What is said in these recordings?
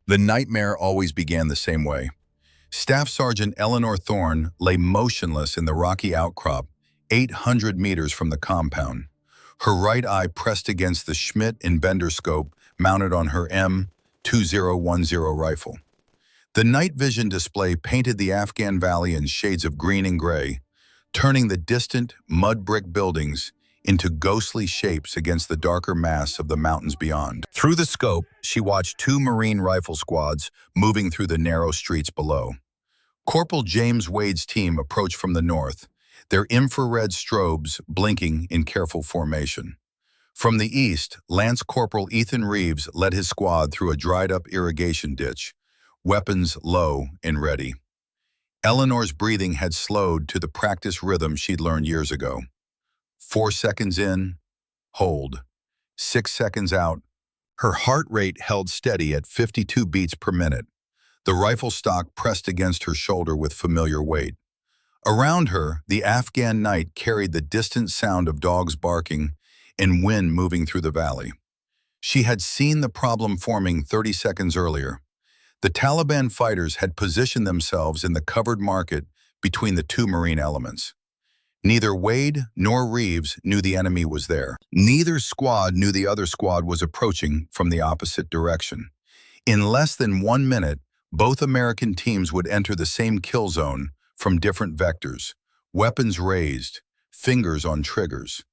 The nightmare always began the same way. Staff Sergeant Eleanor Thorne lay motionless in the rocky outcrop, 800 meters from the compound. Her right eye pressed against the Schmidt and Bender scope mounted on her M2010 rifle. The night vision display painted the Afghan valley in shades of green and gray, turning the distant mud brick buildings into ghostly shapes against the darker mass of the mountains beyond. Through the scope, she watched two Marine rifle squads moving through the narrow streets below. Corporal James Wade's team approached from the north, their infrared strobes blinking in careful formation. From the east, Lance Corporal Ethan Reeves led his squad through a dried-up irrigation ditch, weapons low and ready. Eleanor's breathing had slowed to the practice rhythm she'd learned years ago. 4 seconds in, hold. 6 seconds out. Her heart rate held steady at 52 beats per minute. The rifle stock pressed against her shoulder with familiar weight. Around her, the Afghan night carried the distant sound of dogs barking and wind moving through the valley. She had seen the problem forming 30 seconds earlier. The Taliban fighters had positioned themselves in the covered market between the two Marine elements. Neither Wade nor Reeves knew the enemy was there. Neither squad knew the other squad was approaching from the opposite direction. In less than 1 minute, both American teams would enter the same kill zone from different vectors, weapons raised, fingers on triggers.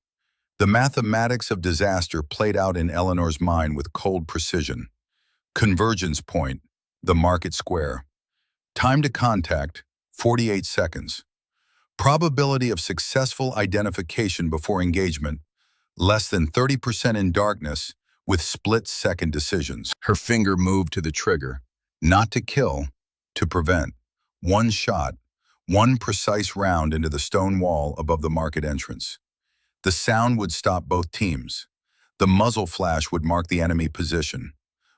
The mathematics of disaster played out in Eleanor's mind with cold precision. Convergence point, the market square. Time to contact, 48 seconds. Probability of successful identification before engagement, less than 30% in darkness with split-second decisions. Her finger moved to the trigger, not to kill, to prevent. One shot, one precise round into the stone wall above the market entrance. The sound would stop both teams. The muzzle flash would mark the enemy position.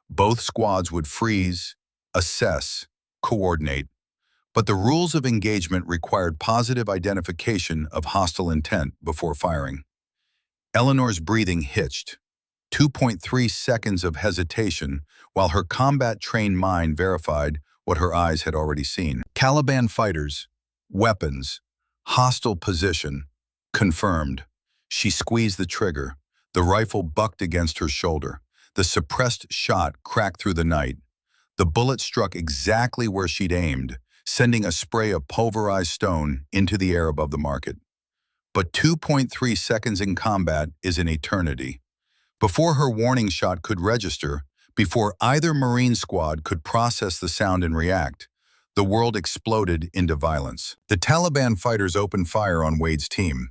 Both squads would freeze, assess, coordinate. But the rules of engagement required positive identification of hostile intent before firing. Eleanor's breathing hitched. 2.3 seconds of hesitation while her combat-trained mind verified what her eyes had already seen. Taliban fighters, weapons, hostile position, confirmed. She squeezed the trigger. The rifle bucked against her shoulder. The suppressed shot cracked through the night. The bullet struck exactly where she'd aimed, sending a spray of pulverized stone into the air above the market. But 2.3 seconds in combat is an eternity. Before her warning shot could register, before either Marine squad could process the sound and react, the world exploded into violence. The Taliban fighters opened fire on Wade's team.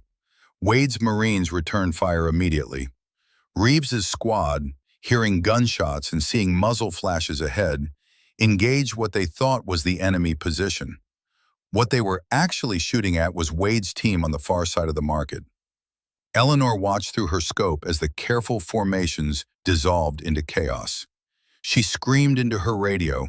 Wade's Marines returned fire immediately. Reeves's squad, hearing gunshots and seeing muzzle flashes ahead, engaged what they thought was the enemy position. What they were actually shooting at was Wade's team on the far side of the market. Eleanor watched through her scope as the careful formations dissolved into chaos. She screamed into her radio.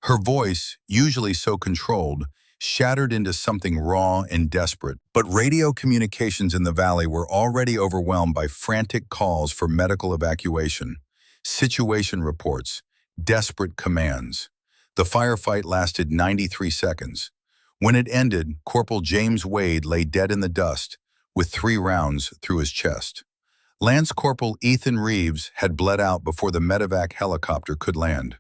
Her voice, usually so controlled, shattered into something raw and desperate. But radio communications in the valley were already overwhelmed by frantic calls for medical evacuation, situation reports, desperate commands. The firefight lasted 93 seconds. When it ended, Corporal James Wade lay dead in the dust, with 3 rounds through his chest. Lance Corporal Ethan Reeves had bled out before the medevac helicopter could land.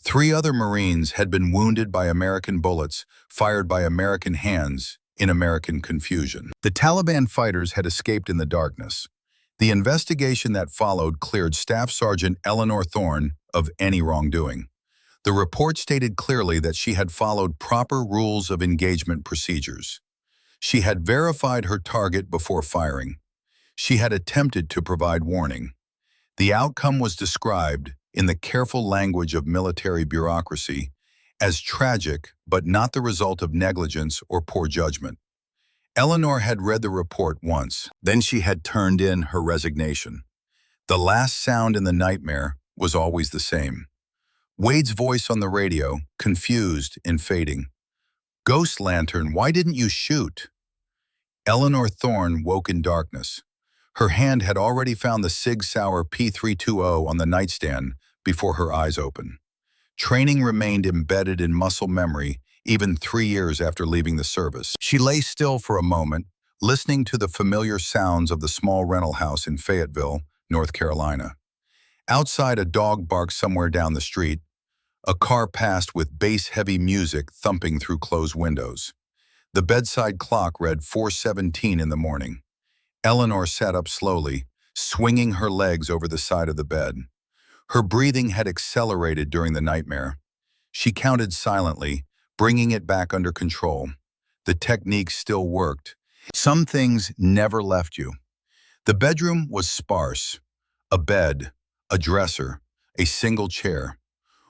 3 other Marines had been wounded by American bullets fired by American hands in American confusion. The Taliban fighters had escaped in the darkness. The investigation that followed cleared Staff Sergeant Eleanor Thorne of any wrongdoing. The report stated clearly that she had followed proper rules of engagement procedures. She had verified her target before firing. She had attempted to provide warning. The outcome was described, in the careful language of military bureaucracy, as tragic but not the result of negligence or poor judgment. Eleanor had read the report once, then she had turned in her resignation. The last sound in the nightmare was always the same. Wade's voice on the radio, confused and fading. "Ghost Lantern, why didn't you shoot?" Eleanor Thorne woke in darkness. Her hand had already found the Sig Sauer P320 on the nightstand before her eyes opened. Training remained embedded in muscle memory even 3 years after leaving the service. She lay still for a moment, listening to the familiar sounds of the small rental house in Fayetteville, North Carolina. Outside, a dog barked somewhere down the street. A car passed with bass-heavy music thumping through closed windows. The bedside clock read 4:17 in the morning. Eleanor sat up slowly, swinging her legs over the side of the bed. Her breathing had accelerated during the nightmare. She counted silently, bringing it back under control. The technique still worked. Some things never left you. The bedroom was sparse. A bed, a dresser, a single chair.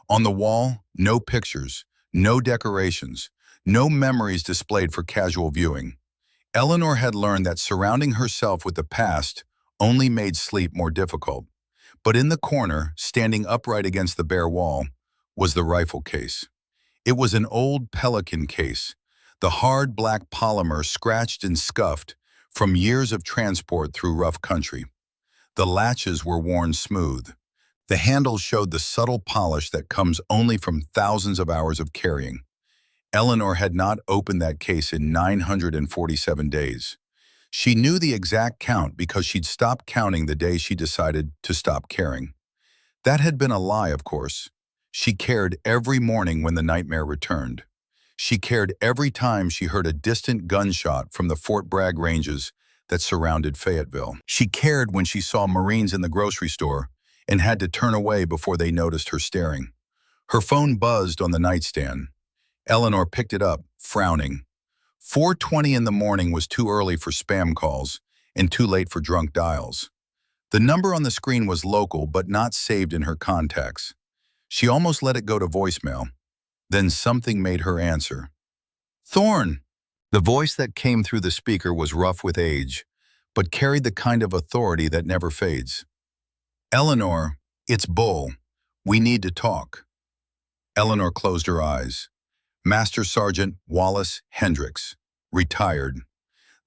On the wall, no pictures, no decorations, no memories displayed for casual viewing. Eleanor had learned that surrounding herself with the past only made sleep more difficult. But in the corner, standing upright against the bare wall, was the rifle case. It was an old Pelican case, the hard black polymer scratched and scuffed from years of transport through rough country. The latches were worn smooth. The handle showed the subtle polish that comes only from thousands of hours of carrying. Eleanor had not opened that case in 947 days. She knew the exact count because she'd stopped counting the day she decided to stop caring. That had been a lie, of course. She cared every morning when the nightmare returned. She cared every time she heard a distant gunshot from the Fort Bragg ranges that surrounded Fayetteville. She cared when she saw Marines in the grocery store and had to turn away before they noticed her staring. Her phone buzzed on the nightstand. Eleanor picked it up, frowning. 4:20 in the morning was too early for spam calls and too late for drunk dials. The number on the screen was local but not saved in her contacts. She almost let it go to voicemail. Then something made her answer. "Thorne!" The voice that came through the speaker was rough with age, but carried the kind of authority that never fades. "Eleanor, it's Bull. We need to talk." Eleanor closed her eyes. Master Sergeant Wallace Hendricks, retired.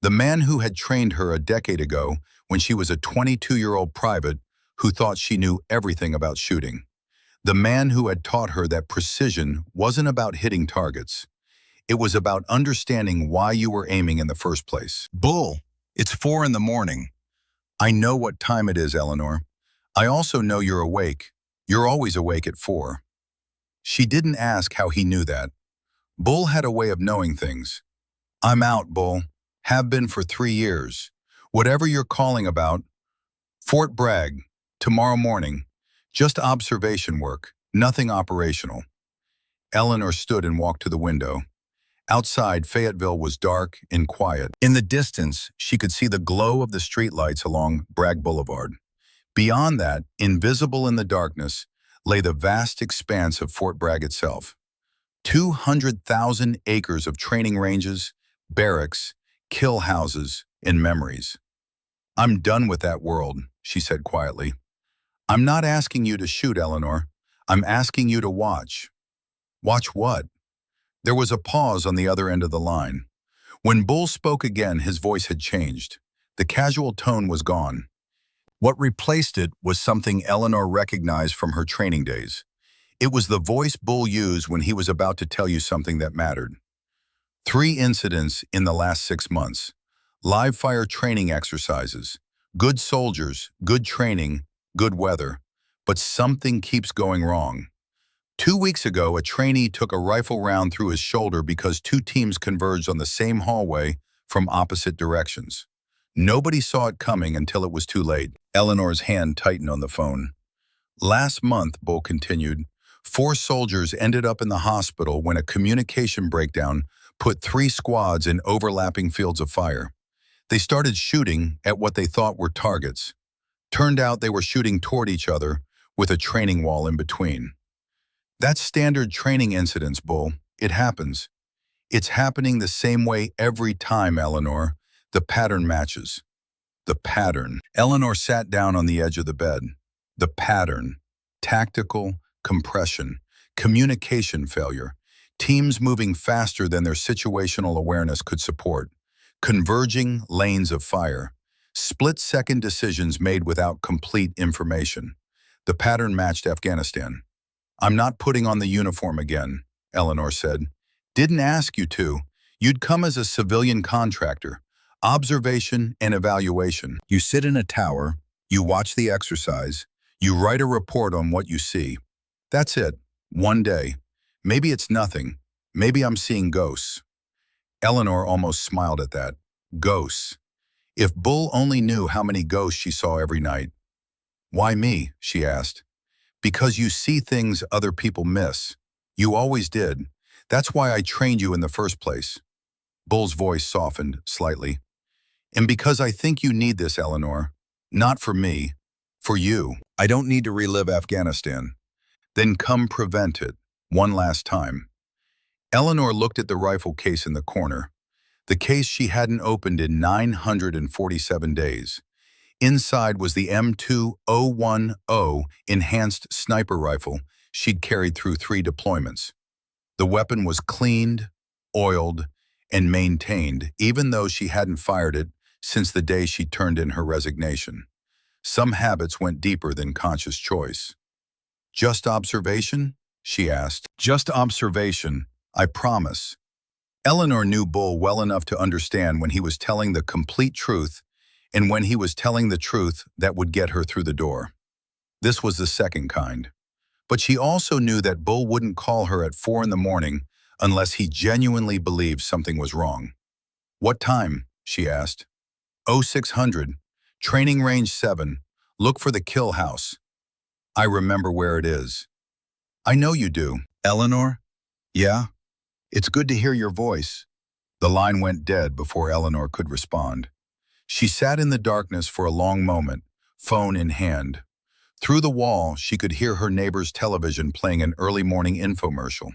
The man who had trained her a decade ago when she was a 22-year-old private who thought she knew everything about shooting. The man who had taught her that precision wasn't about hitting targets. It was about understanding why you were aiming in the first place. "Bull, it's 4 in the morning. I know what time it is, Eleanor. I also know you're awake. You're always awake at 4. She didn't ask how he knew that. Bull had a way of knowing things. "I'm out, Bull. Have been for 3 years. Whatever you're calling about, Fort Bragg, tomorrow morning. Just observation work, nothing operational." Eleanor stood and walked to the window. Outside, Fayetteville was dark and quiet. In the distance, she could see the glow of the streetlights along Bragg Boulevard. Beyond that, invisible in the darkness, lay the vast expanse of Fort Bragg itself. 200,000 acres of training ranges, barracks, kill houses, and memories. "I'm done with that world," she said quietly. "I'm not asking you to shoot, Eleanor. I'm asking you to watch." "Watch what?" There was a pause on the other end of the line. When Bull spoke again, his voice had changed. The casual tone was gone. What replaced it was something Eleanor recognized from her training days. It was the voice Bull used when he was about to tell you something that mattered. 3 incidents in the last 6 months. Live fire training exercises. Good soldiers, good training, good weather. But something keeps going wrong. 2 weeks ago, a trainee took a rifle round through his shoulder because 2 teams converged on the same hallway from opposite directions. Nobody saw it coming until it was too late. Eleanor's hand tightened on the phone. "Last month," Bull continued, 4 soldiers ended up in the hospital when a communication breakdown put 3 squads in overlapping fields of fire. They started shooting at what they thought were targets. Turned out they were shooting toward each other with a training wall in between. That's standard training incidents, Bull. It happens. It's happening the same way every time, Eleanor. The pattern matches. The pattern. Eleanor sat down on the edge of the bed. The pattern. Tactical compression. Communication failure. Teams moving faster than their situational awareness could support. Converging lanes of fire. Split-second decisions made without complete information. The pattern matched Afghanistan. I'm not putting on the uniform again, Eleanor said. Didn't ask you to. You'd come as a civilian contractor. Observation and evaluation. You sit in a tower, you watch the exercise, you write a report on what you see. That's it. One day. Maybe it's nothing. Maybe I'm seeing ghosts. Eleanor almost smiled at that. Ghosts. If Bull only knew how many ghosts she saw every night. Why me? She asked. Because you see things other people miss. You always did. That's why I trained you in the first place. Bull's voice softened slightly. And because I think you need this, Eleanor. Not for me. For you. I don't need to relive Afghanistan. Then come prevent it. One last time. Eleanor looked at the rifle case in the corner. The case she hadn't opened in 947 days. Inside was the M2010 enhanced sniper rifle she'd carried through 3 deployments. The weapon was cleaned, oiled, and maintained, even though she hadn't fired it since the day she turned in her resignation. Some habits went deeper than conscious choice. Just observation? She asked. Just observation, I promise. Eleanor knew Bull well enough to understand when he was telling the complete truth and when he was telling the truth that would get her through the door. This was the second kind. But she also knew that Bull wouldn't call her at 4 in the morning unless he genuinely believed something was wrong. What time? She asked. 0600, training range 7, look for the kill house. I remember where it is. I know you do. Eleanor? Yeah? It's good to hear your voice. The line went dead before Eleanor could respond. She sat in the darkness for a long moment, phone in hand. Through the wall, she could hear her neighbor's television playing an early morning infomercial.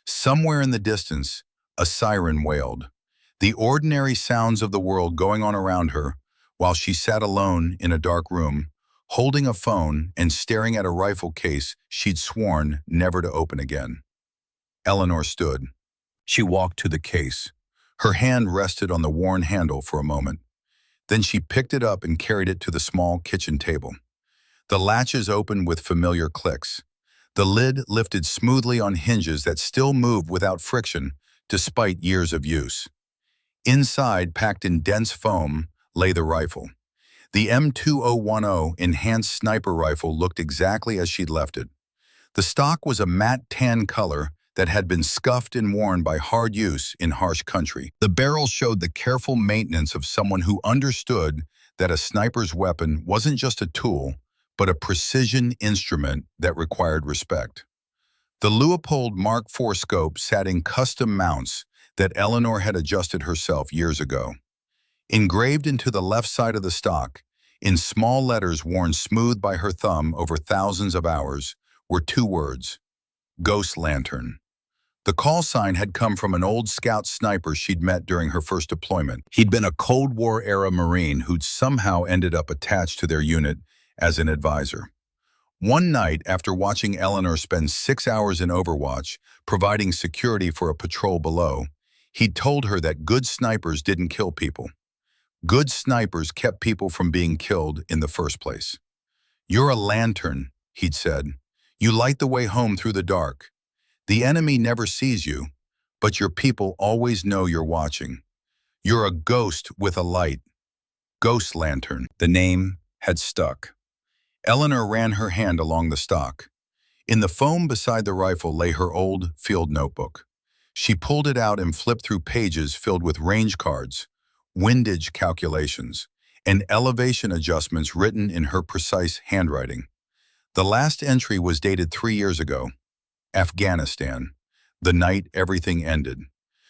Somewhere in the distance, a siren wailed. The ordinary sounds of the world going on around her, while she sat alone in a dark room, holding a phone and staring at a rifle case she'd sworn never to open again. Eleanor stood. She walked to the case. Her hand rested on the worn handle for a moment. Then she picked it up and carried it to the small kitchen table. The latches opened with familiar clicks. The lid lifted smoothly on hinges that still moved without friction, despite years of use. Inside, packed in dense foam, lay the rifle. The M2010 enhanced sniper rifle looked exactly as she'd left it. The stock was a matte tan color that had been scuffed and worn by hard use in harsh country. The barrel showed the careful maintenance of someone who understood that a sniper's weapon wasn't just a tool, but a precision instrument that required respect. The Leupold Mark IV scope sat in custom mounts that Eleanor had adjusted herself years ago. Engraved into the left side of the stock, in small letters worn smooth by her thumb over thousands of hours, were 2 words: Ghost Lantern. The call sign had come from an old scout sniper she'd met during her first deployment. He'd been a Cold War-era Marine who'd somehow ended up attached to their unit as an advisor. One night, after watching Eleanor spend 6 hours in Overwatch, providing security for a patrol below, he'd told her that good snipers didn't kill people. Good snipers kept people from being killed in the first place. You're a lantern, he'd said. You light the way home through the dark. The enemy never sees you, but your people always know you're watching. You're a ghost with a light. Ghost Lantern. The name had stuck. Eleanor ran her hand along the stock. In the foam beside the rifle lay her old field notebook. She pulled it out and flipped through pages filled with range cards, windage calculations, and elevation adjustments written in her precise handwriting. The last entry was dated 3 years ago. Afghanistan, the night everything ended.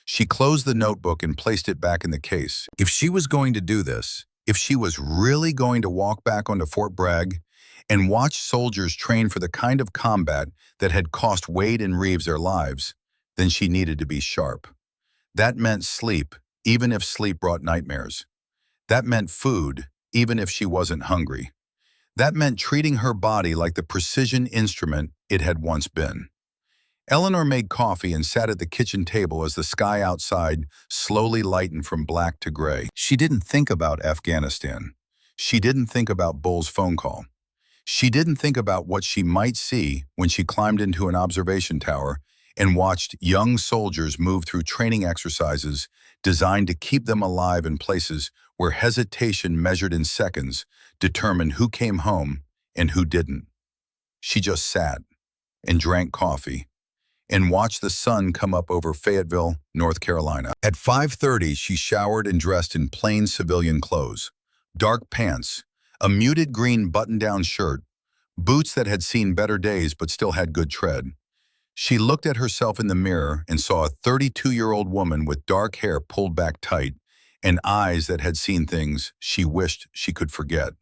She closed the notebook and placed it back in the case. If she was going to do this, if she was really going to walk back onto Fort Bragg and watch soldiers train for the kind of combat that had cost Wade and Reeves their lives, then she needed to be sharp. That meant sleep, even if sleep brought nightmares. That meant food, even if she wasn't hungry. That meant treating her body like the precision instrument it had once been. Eleanor made coffee and sat at the kitchen table as the sky outside slowly lightened from black to gray. She didn't think about Afghanistan. She didn't think about Bull's phone call. She didn't think about what she might see when she climbed into an observation tower and watched young soldiers move through training exercises designed to keep them alive in places where hesitation measured in seconds determined who came home and who didn't. She just sat and drank coffee and watched the sun come up over Fayetteville, North Carolina. At 5:30, she showered and dressed in plain civilian clothes, dark pants, a muted green button-down shirt, boots that had seen better days but still had good tread. She looked at herself in the mirror and saw a 32-year-old woman with dark hair pulled back tight and eyes that had seen things she wished she could forget.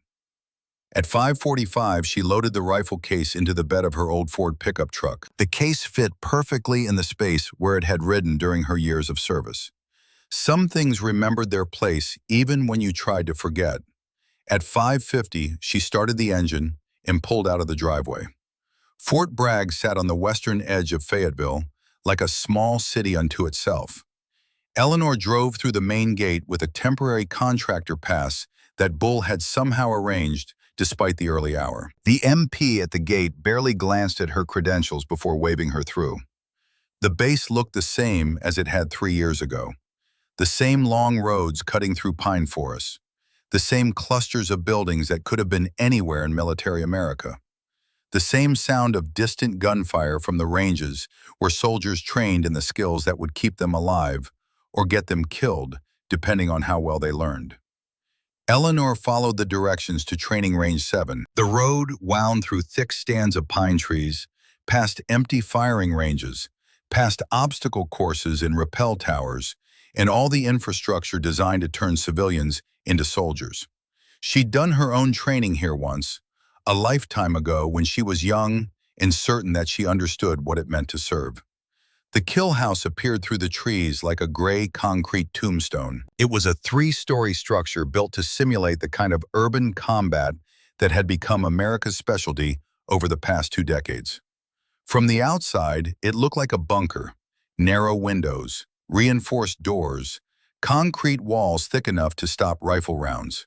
At 5:45, she loaded the rifle case into the bed of her old Ford pickup truck. The case fit perfectly in the space where it had ridden during her years of service. Some things remembered their place even when you tried to forget. At 5:50, she started the engine and pulled out of the driveway. Fort Bragg sat on the western edge of Fayetteville, like a small city unto itself. Eleanor drove through the main gate with a temporary contractor pass that Bull had somehow arranged despite the early hour. The MP at the gate barely glanced at her credentials before waving her through. The base looked the same as it had 3 years ago. The same long roads cutting through pine forests. The same clusters of buildings that could have been anywhere in military America. The same sound of distant gunfire from the ranges where soldiers trained in the skills that would keep them alive or get them killed, depending on how well they learned. Eleanor followed the directions to Training Range 7. The road wound through thick stands of pine trees, past empty firing ranges, past obstacle courses and rappel towers, and all the infrastructure designed to turn civilians into soldiers. She'd done her own training here once, a lifetime ago when she was young and certain that she understood what it meant to serve. The kill house appeared through the trees like a gray concrete tombstone. It was a 3-story structure built to simulate the kind of urban combat that had become America's specialty over the past 2 decades. From the outside, it looked like a bunker, narrow windows, reinforced doors, concrete walls thick enough to stop rifle rounds.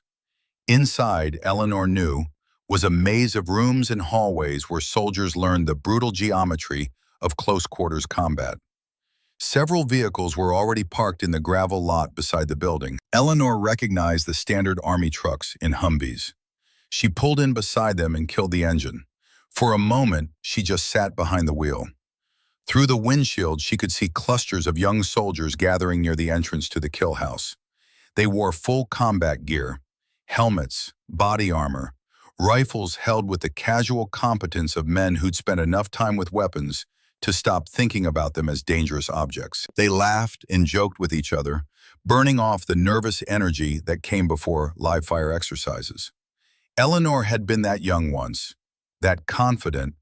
Inside, Eleanor knew, was a maze of rooms and hallways where soldiers learned the brutal geometry of close-quarters combat. Several vehicles were already parked in the gravel lot beside the building. Eleanor recognized the standard Army trucks in Humvees. She pulled in beside them and killed the engine. For a moment, she just sat behind the wheel. Through the windshield, she could see clusters of young soldiers gathering near the entrance to the kill house. They wore full combat gear, helmets, body armor, rifles held with the casual competence of men who'd spent enough time with weapons to stop thinking about them as dangerous objects. They laughed and joked with each other, burning off the nervous energy that came before live-fire exercises. Eleanor had been that young once, that confident,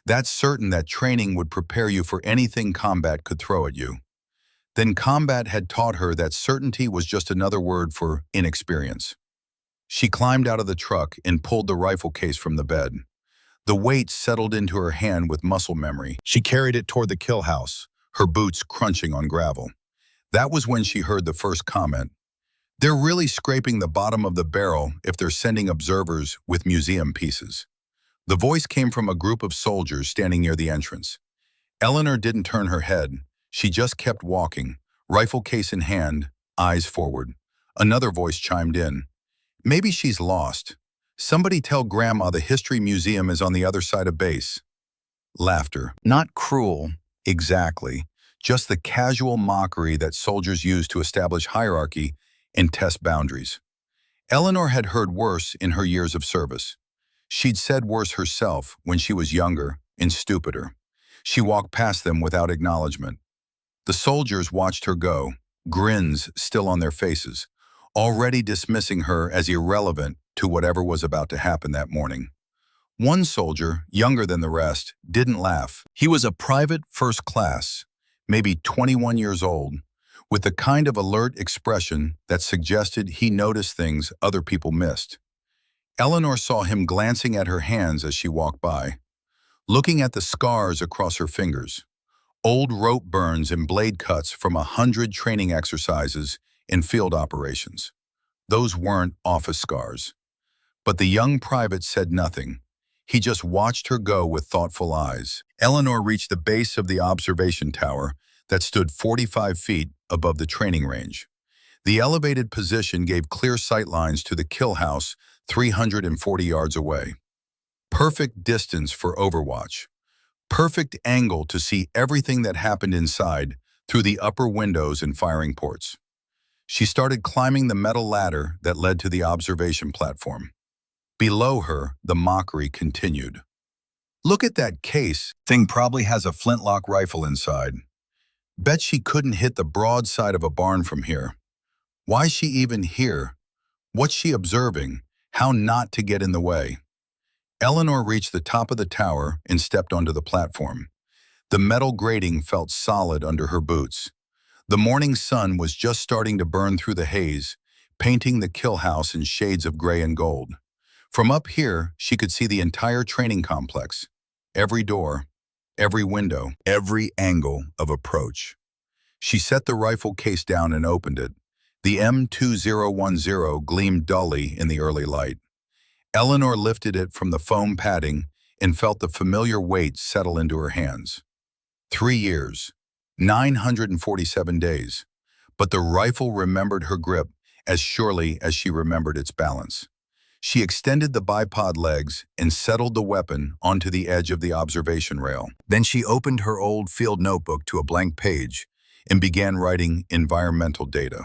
that certain that training would prepare you for anything combat could throw at you. Then combat had taught her that certainty was just another word for inexperience. She climbed out of the truck and pulled the rifle case from the bed. The weight settled into her hand with muscle memory. She carried it toward the kill house, her boots crunching on gravel. That was when she heard the first comment. They're really scraping the bottom of the barrel if they're sending observers with museum pieces. The voice came from a group of soldiers standing near the entrance. Eleanor didn't turn her head. She just kept walking, rifle case in hand, eyes forward. Another voice chimed in. Maybe she's lost. Somebody tell Grandma the History Museum is on the other side of base. Laughter. Not cruel, exactly. Just the casual mockery that soldiers use to establish hierarchy and test boundaries. Eleanor had heard worse in her years of service. She'd said worse herself when she was younger and stupider. She walked past them without acknowledgement. The soldiers watched her go, grins still on their faces, already dismissing her as irrelevant to whatever was about to happen that morning. One soldier, younger than the rest, didn't laugh. He was a private first class, maybe 21 years old, with the kind of alert expression that suggested he noticed things other people missed. Eleanor saw him glancing at her hands as she walked by, looking at the scars across her fingers, old rope burns and blade cuts from 100 training exercises in field operations. Those weren't office scars. But the young private said nothing. He just watched her go with thoughtful eyes. Eleanor reached the base of the observation tower that stood 45 feet above the training range. The elevated position gave clear sight lines to the kill house 340 yards away. Perfect distance for overwatch. Perfect angle to see everything that happened inside through the upper windows and firing ports. She started climbing the metal ladder that led to the observation platform. Below her, the mockery continued. Look at that case. Thing probably has a flintlock rifle inside. Bet she couldn't hit the broadside of a barn from here. Why's she even here? What's she observing? How not to get in the way? Eleanor reached the top of the tower and stepped onto the platform. The metal grating felt solid under her boots. The morning sun was just starting to burn through the haze, painting the kill house in shades of gray and gold. From up here, she could see the entire training complex. Every door, every window, every angle of approach. She set the rifle case down and opened it. The M2010 gleamed dully in the early light. Eleanor lifted it from the foam padding and felt the familiar weight settle into her hands. 3 years, 947 days. But the rifle remembered her grip as surely as she remembered its balance. She extended the bipod legs and settled the weapon onto the edge of the observation rail. Then she opened her old field notebook to a blank page and began writing environmental data.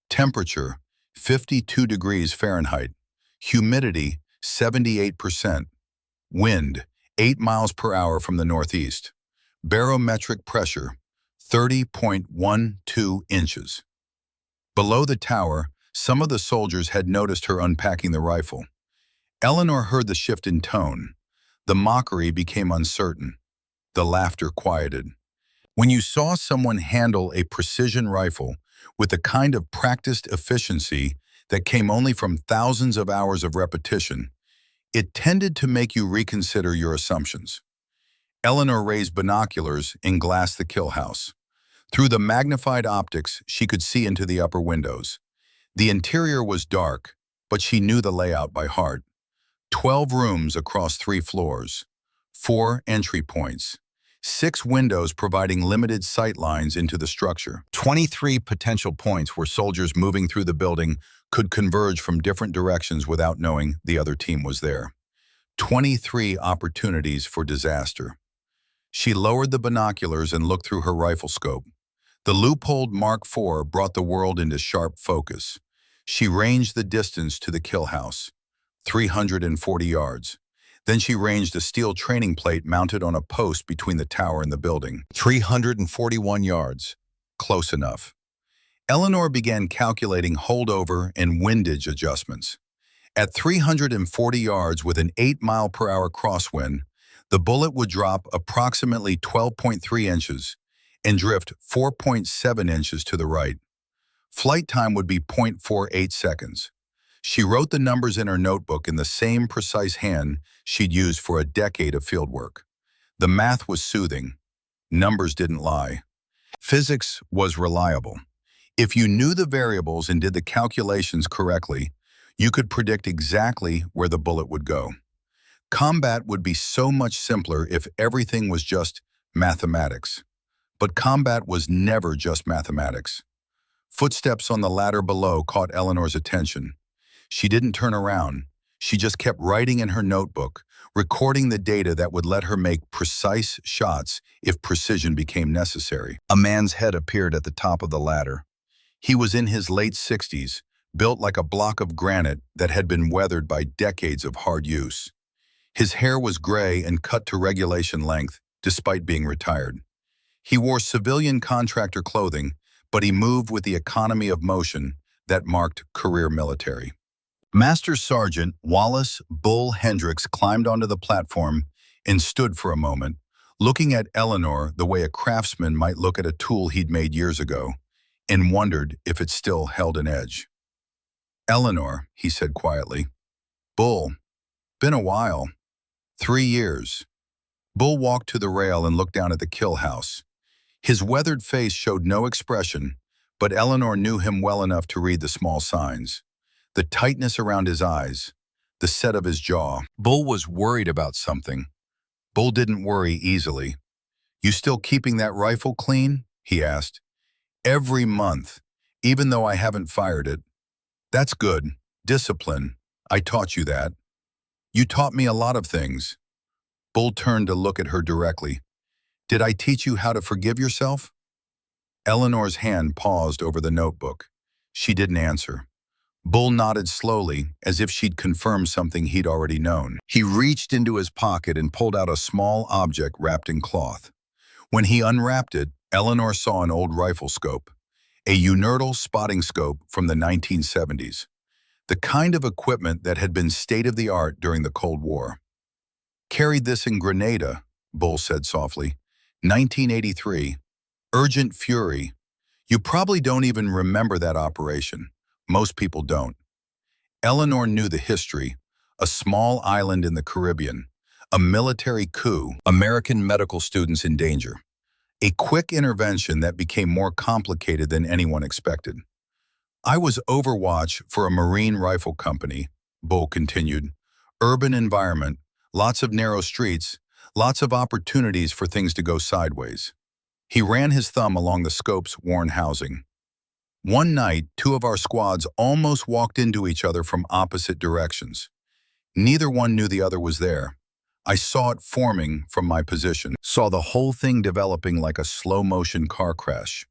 Temperature, 52 degrees Fahrenheit. Humidity, 78%. Wind, 8 miles per hour from the northeast. Barometric pressure, 30.12 inches. Below the tower, some of the soldiers had noticed her unpacking the rifle. Eleanor heard the shift in tone. The mockery became uncertain. The laughter quieted. When you saw someone handle a precision rifle with the kind of practiced efficiency that came only from thousands of hours of repetition, it tended to make you reconsider your assumptions. Eleanor raised binoculars and glassed the kill house. Through the magnified optics, she could see into the upper windows. The interior was dark, but she knew the layout by heart. 12 rooms across 3 floors, 4 entry points, 6 windows providing limited sight lines into the structure. 23 potential points where soldiers moving through the building could converge from different directions without knowing the other team was there. 23 opportunities for disaster. She lowered the binoculars and looked through her rifle scope. The loopholed Mark IV brought the world into sharp focus. She ranged the distance to the kill house, 340 yards. Then she ranged a steel training plate mounted on a post between the tower and the building. 341 yards. Close enough. Eleanor began calculating holdover and windage adjustments. At 340 yards with an 8-mile-per-hour crosswind, the bullet would drop approximately 12.3 inches and drift 4.7 inches to the right. Flight time would be 0.48 seconds. She wrote the numbers in her notebook in the same precise hand she'd used for a decade of fieldwork. The math was soothing. Numbers didn't lie. Physics was reliable. If you knew the variables and did the calculations correctly, you could predict exactly where the bullet would go. Combat would be so much simpler if everything was just mathematics. But combat was never just mathematics. Footsteps on the ladder below caught Eleanor's attention. She didn't turn around. She just kept writing in her notebook, recording the data that would let her make precise shots if precision became necessary. A man's head appeared at the top of the ladder. He was in his late 60s, built like a block of granite that had been weathered by decades of hard use. His hair was gray and cut to regulation length, despite being retired. He wore civilian contractor clothing, but he moved with the economy of motion that marked career military. Master Sergeant Wallace Bull Hendricks climbed onto the platform and stood for a moment, looking at Eleanor the way a craftsman might look at a tool he'd made years ago, and wondered if it still held an edge. "Eleanor," he said quietly. "Bull, been a while. 3 years." Bull walked to the rail and looked down at the kill house. His weathered face showed no expression, but Eleanor knew him well enough to read the small signs. The tightness around his eyes, the set of his jaw. Bull was worried about something. Bull didn't worry easily. "You still keeping that rifle clean?" he asked. "Every month, even though I haven't fired it." "That's good. Discipline. I taught you that." "You taught me a lot of things." Bull turned to look at her directly. "Did I teach you how to forgive yourself?" Eleanor's hand paused over the notebook. She didn't answer. Bull nodded slowly, as if she'd confirmed something he'd already known. He reached into his pocket and pulled out a small object wrapped in cloth. When he unwrapped it, Eleanor saw an old rifle scope, a Unertal spotting scope from the 1970s, the kind of equipment that had been state-of-the-art during the Cold War. "Carried this in Grenada," Bull said softly. "1983. Urgent Fury. You probably don't even remember that operation. Most people don't." Eleanor knew the history: a small island in the Caribbean, a military coup, American medical students in danger, a quick intervention that became more complicated than anyone expected. "I was Overwatch for a Marine rifle company," Bull continued. "Urban environment, lots of narrow streets, lots of opportunities for things to go sideways." He ran his thumb along the scope's worn housing. "One night, two of our squads almost walked into each other from opposite directions. Neither one knew the other was there. I saw it forming from my position, saw the whole thing developing like a slow-motion car crash."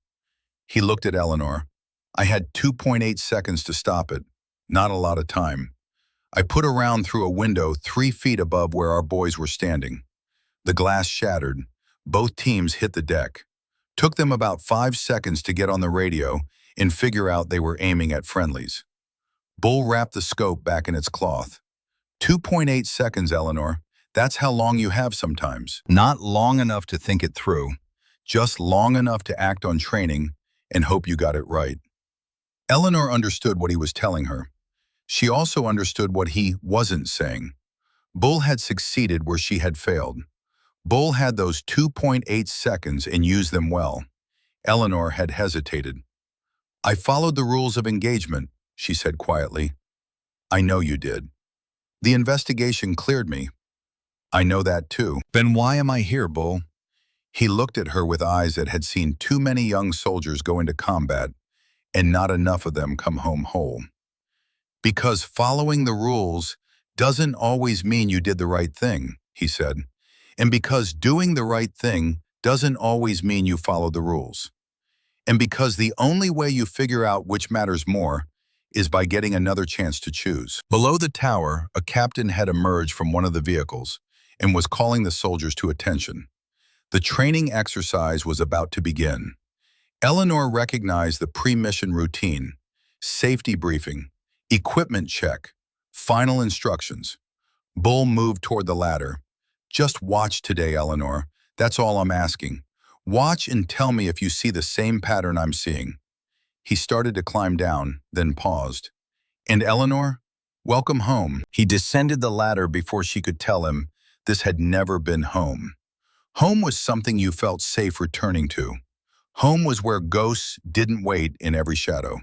He looked at Eleanor. "I had 2.8 seconds to stop it. Not a lot of time. I put a round through a window 3 feet above where our boys were standing. The glass shattered. Both teams hit the deck. Took them about 5 seconds to get on the radio and figure out they were aiming at friendlies." Bull wrapped the scope back in its cloth. 2.8 seconds, Eleanor. That's how long you have sometimes. Not long enough to think it through, just long enough to act on training and hope you got it right." Eleanor understood what he was telling her. She also understood what he wasn't saying. Bull had succeeded where she had failed. Bull had those 2.8 seconds and used them well. Eleanor had hesitated. "I followed the rules of engagement," she said quietly. "I know you did. The investigation cleared me." "I know that too." "Then why am I here, Bull?" He looked at her with eyes that had seen too many young soldiers go into combat and not enough of them come home whole. "Because following the rules doesn't always mean you did the right thing," he said. "And because doing the right thing doesn't always mean you follow the rules. And because the only way you figure out which matters more is by getting another chance to choose." Below the tower, a captain had emerged from one of the vehicles and was calling the soldiers to attention. The training exercise was about to begin. Eleanor recognized the pre-mission routine: safety briefing, equipment check, final instructions. Bull moved toward the ladder. "Just watch today, Eleanor. That's all I'm asking. Watch and tell me if you see the same pattern I'm seeing." He started to climb down, then paused. "And Eleanor, welcome home." He descended the ladder before she could tell him this had never been home. Home was something you felt safe returning to. Home was where ghosts didn't wait in every shadow.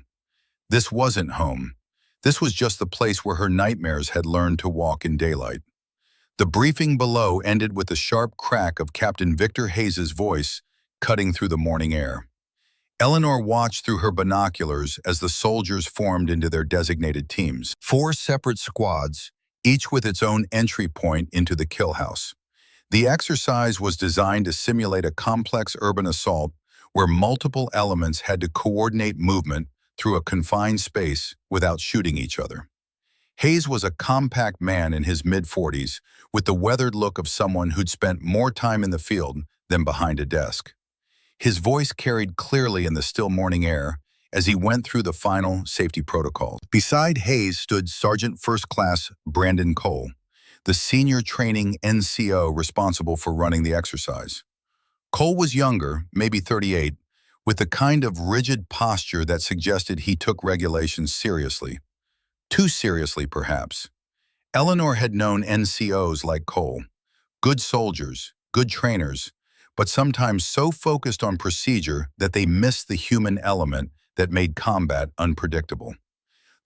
This wasn't home. This was just the place where her nightmares had learned to walk in daylight. The briefing below ended with the sharp crack of Captain Victor Hayes's voice cutting through the morning air. Eleanor watched through her binoculars as the soldiers formed into their designated teams. 4 separate squads, each with its own entry point into the kill house. The exercise was designed to simulate a complex urban assault where multiple elements had to coordinate movement through a confined space without shooting each other. Hayes was a compact man in his mid-40s with the weathered look of someone who'd spent more time in the field than behind a desk. His voice carried clearly in the still morning air as he went through the final safety protocols. Beside Hayes stood Sergeant First Class Brandon Cole, the senior training NCO responsible for running the exercise. Cole was younger, maybe 38, with the kind of rigid posture that suggested he took regulations seriously. Too seriously, perhaps. Eleanor had known NCOs like Cole, good soldiers, good trainers, but sometimes so focused on procedure that they missed the human element that made combat unpredictable.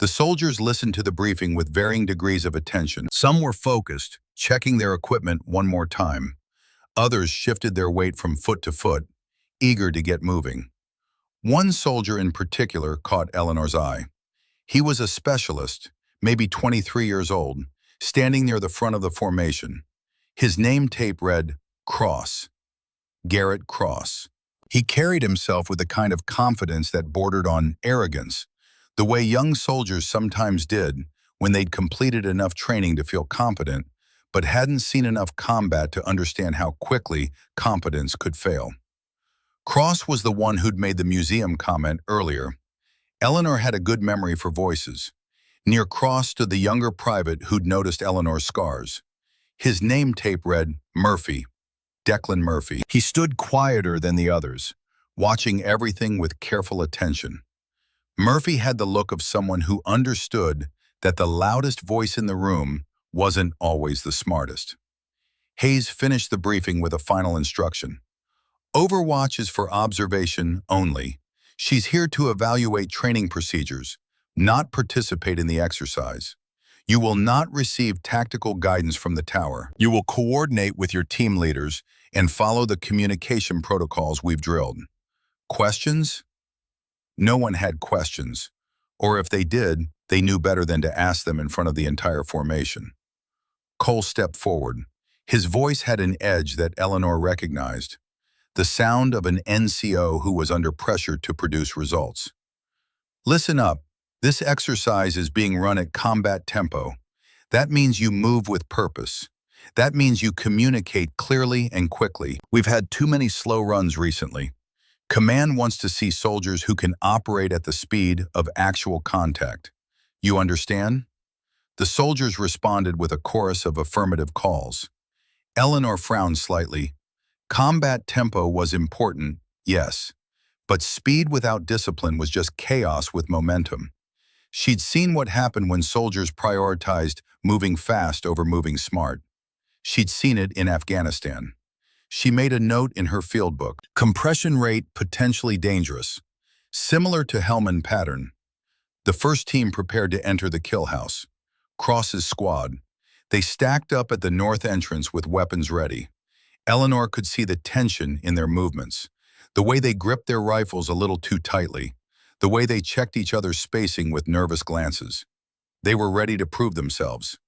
The soldiers listened to the briefing with varying degrees of attention. Some were focused, checking their equipment one more time. Others shifted their weight from foot to foot, eager to get moving. One soldier in particular caught Eleanor's eye. He was a specialist, maybe 23 years old, standing near the front of the formation. His name tape read, Cross. Garrett Cross. He carried himself with a kind of confidence that bordered on arrogance, the way young soldiers sometimes did when they'd completed enough training to feel competent, but hadn't seen enough combat to understand how quickly competence could fail. Cross was the one who'd made the museum comment earlier. Eleanor had a good memory for voices. Near Cross stood the younger private who'd noticed Eleanor's scars. His name tape read, Murphy. Declan Murphy. He stood quieter than the others, watching everything with careful attention. Murphy had the look of someone who understood that the loudest voice in the room wasn't always the smartest. Hayes finished the briefing with a final instruction. Overwatch is for observation only. She's here to evaluate training procedures, not participate in the exercise. You will not receive tactical guidance from the tower. You will coordinate with your team leaders and follow the communication protocols we've drilled. Questions? No one had questions, or if they did, they knew better than to ask them in front of the entire formation. Cole stepped forward. His voice had an edge that Eleanor recognized, the sound of an NCO who was under pressure to produce results. Listen up. This exercise is being run at combat tempo. That means you move with purpose. That means you communicate clearly and quickly. We've had too many slow runs recently. Command wants to see soldiers who can operate at the speed of actual contact. You understand? The soldiers responded with a chorus of affirmative calls. Eleanor frowned slightly. Combat tempo was important, yes, but speed without discipline was just chaos with momentum. She'd seen what happened when soldiers prioritized moving fast over moving smart. She'd seen it in Afghanistan. She made a note in her field book. Compression rate potentially dangerous. Similar to Hellman pattern. The first team prepared to enter the kill house. Cross's squad. They stacked up at the north entrance with weapons ready. Eleanor could see the tension in their movements. The way they gripped their rifles a little too tightly. The way they checked each other's spacing with nervous glances. They were ready to prove themselves.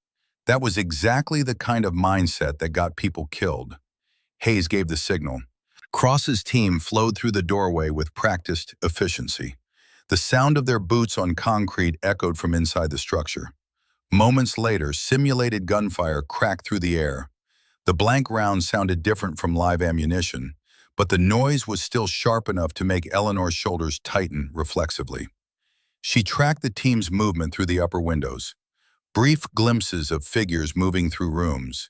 That was exactly the kind of mindset that got people killed. Hayes gave the signal. Cross's team flowed through the doorway with practiced efficiency. The sound of their boots on concrete echoed from inside the structure. Moments later, simulated gunfire cracked through the air. The blank round sounded different from live ammunition, but the noise was still sharp enough to make Eleanor's shoulders tighten reflexively. She tracked the team's movement through the upper windows. Brief glimpses of figures moving through rooms.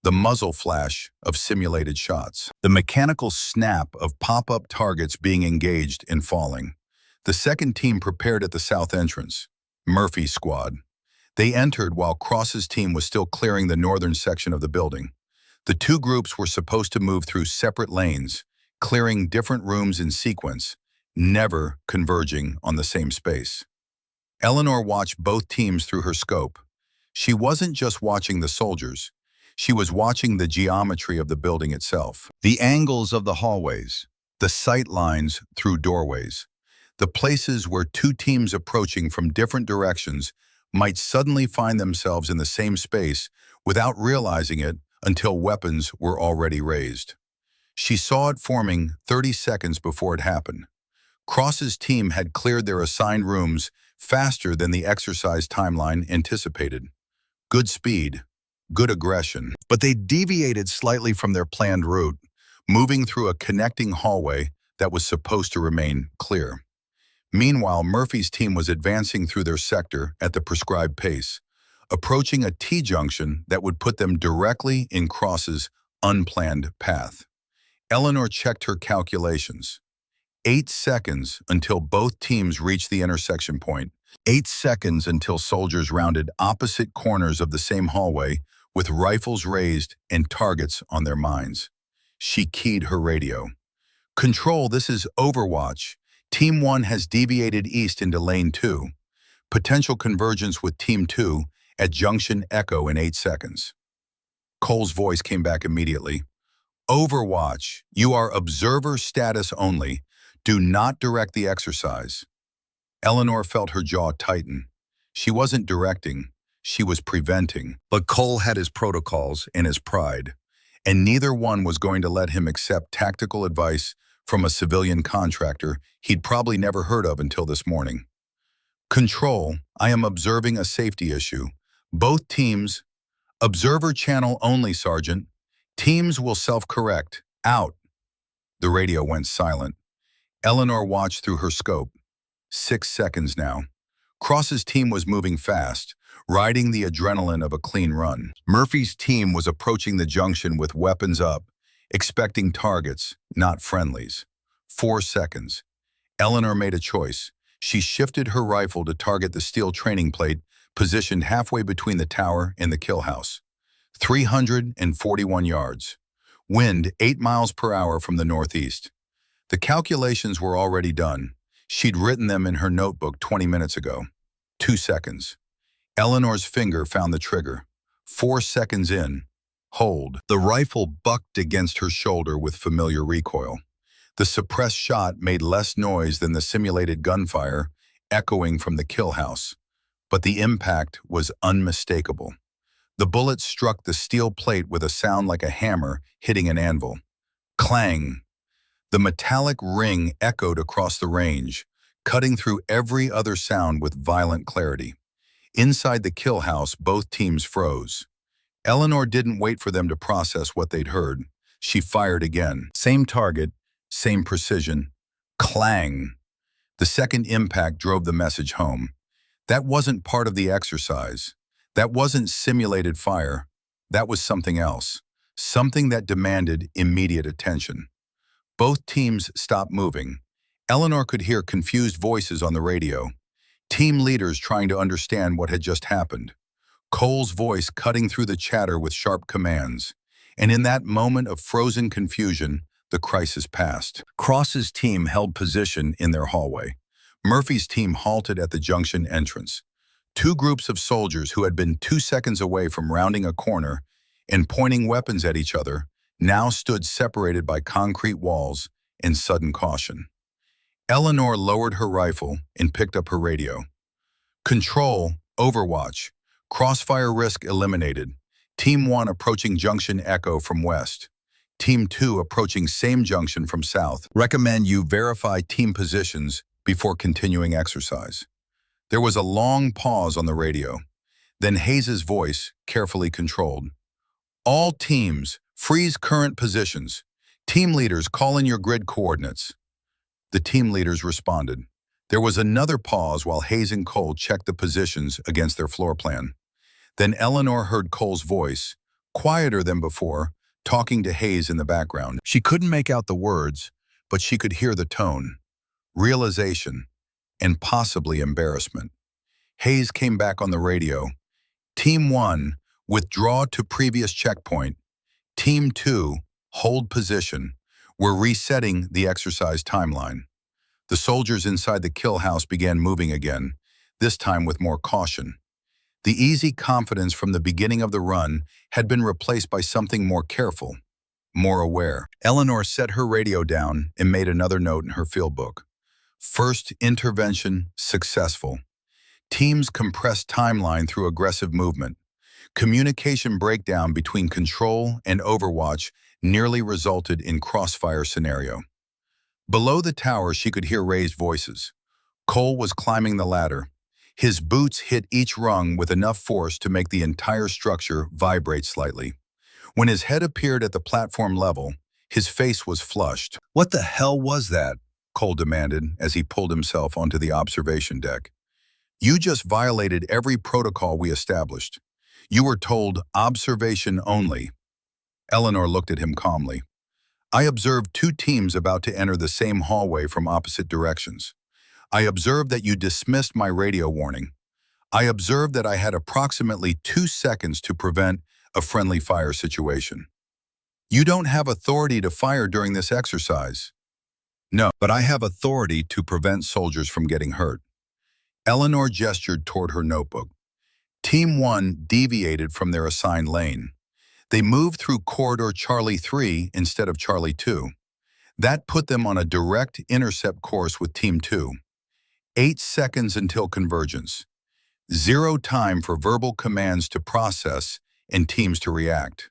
The muzzle flash of simulated shots. The mechanical snap of pop-up targets being engaged and falling. The second team prepared at the south entrance. Murphy's squad. They entered while Cross's team was still clearing the northern section of the building. The two groups were supposed to move through separate lanes, clearing different rooms in sequence, never converging on the same space. Eleanor watched both teams through her scope. She wasn't just watching the soldiers. She was watching the geometry of the building itself. The angles of the hallways, the sight lines through doorways, the places where two teams approaching from different directions might suddenly find themselves in the same space without realizing it until weapons were already raised. She saw it forming 30 seconds before it happened. Cross's team had cleared their assigned rooms faster than the exercise timeline anticipated. Good speed, good aggression. But they deviated slightly from their planned route, moving through a connecting hallway that was supposed to remain clear. Meanwhile, Murphy's team was advancing through their sector at the prescribed pace, approaching a T-junction that would put them directly in Cross's unplanned path. Eleanor checked her calculations. 8 seconds until both teams reached the intersection point. 8 seconds until soldiers rounded opposite corners of the same hallway with rifles raised and targets on their minds. She keyed her radio. Control, this is Overwatch. Team 1 has deviated east into Lane 2. Potential convergence with Team 2 at Junction Echo in 8 seconds. Cole's voice came back immediately. Overwatch, you are observer status only. Do not direct the exercise. Eleanor felt her jaw tighten. She wasn't directing, she was preventing. But Cole had his protocols and his pride, and neither one was going to let him accept tactical advice from a civilian contractor he'd probably never heard of until this morning. Control, I am observing a safety issue. Both teams, observer channel only, Sergeant. Teams will self-correct. Out. The radio went silent. Eleanor watched through her scope. 6 seconds now. Cross's team was moving fast, riding the adrenaline of a clean run. Murphy's team was approaching the junction with weapons up, expecting targets, not friendlies. 4 seconds. Eleanor made a choice. She shifted her rifle to target the steel training plate positioned halfway between the tower and the kill house. 341 yards. Wind 8 miles per hour from the northeast. The calculations were already done. She'd written them in her notebook 20 minutes ago. 2 seconds. Eleanor's finger found the trigger. 4 seconds in. Hold. The rifle bucked against her shoulder with familiar recoil. The suppressed shot made less noise than the simulated gunfire echoing from the kill house, but the impact was unmistakable. The bullet struck the steel plate with a sound like a hammer hitting an anvil. Clang! The metallic ring echoed across the range, cutting through every other sound with violent clarity. Inside the kill house, both teams froze. Eleanor didn't wait for them to process what they'd heard. She fired again. Same target, same precision. Clang! The second impact drove the message home. That wasn't part of the exercise. That wasn't simulated fire. That was something else. Something that demanded immediate attention. Both teams stopped moving. Eleanor could hear confused voices on the radio. Team leaders trying to understand what had just happened. Cole's voice cutting through the chatter with sharp commands. And in that moment of frozen confusion, the crisis passed. Cross's team held position in their hallway. Murphy's team halted at the junction entrance. Two groups of soldiers who had been 2 seconds away from rounding a corner and pointing weapons at each other now stood separated by concrete walls in sudden caution. Eleanor lowered her rifle and picked up her radio. Control, Overwatch, Crossfire risk eliminated. Team 1 approaching Junction Echo from west. Team 2 approaching same junction from south. Recommend you verify team positions before continuing exercise. There was a long pause on the radio. Then Hayes's voice, carefully controlled. All teams, freeze current positions. Team leaders, call in your grid coordinates. The team leaders responded. There was another pause while Hayes and Cole checked the positions against their floor plan. Then Eleanor heard Cole's voice, quieter than before, talking to Hayes in the background. She couldn't make out the words, but she could hear the tone, realization, and possibly embarrassment. Hayes came back on the radio. Team 1, withdraw to previous checkpoint. Team 2, hold position. We're resetting the exercise timeline. The soldiers inside the kill house began moving again, this time with more caution. The easy confidence from the beginning of the run had been replaced by something more careful, more aware. Eleanor set her radio down and made another note in her field book. First intervention successful. Teams compressed timeline through aggressive movement. Communication breakdown between Control and Overwatch nearly resulted in Crossfire scenario. Below the tower, she could hear raised voices. Cole was climbing the ladder. His boots hit each rung with enough force to make the entire structure vibrate slightly. When his head appeared at the platform level, his face was flushed. "What the hell was that?" Cole demanded as he pulled himself onto the observation deck. "You just violated every protocol we established. You were told observation only." Eleanor looked at him calmly. "I observed 2 teams about to enter the same hallway from opposite directions. I observed that you dismissed my radio warning. I observed that I had approximately 2 seconds to prevent a friendly fire situation. You don't have authority to fire during this exercise." "No, but I have authority to prevent soldiers from getting hurt." Eleanor gestured toward her notebook. Team 1 deviated from their assigned lane. They moved through corridor Charlie 3 instead of Charlie 2. That put them on a direct intercept course with Team 2. 8 seconds until convergence. 0 time for verbal commands to process and teams to react.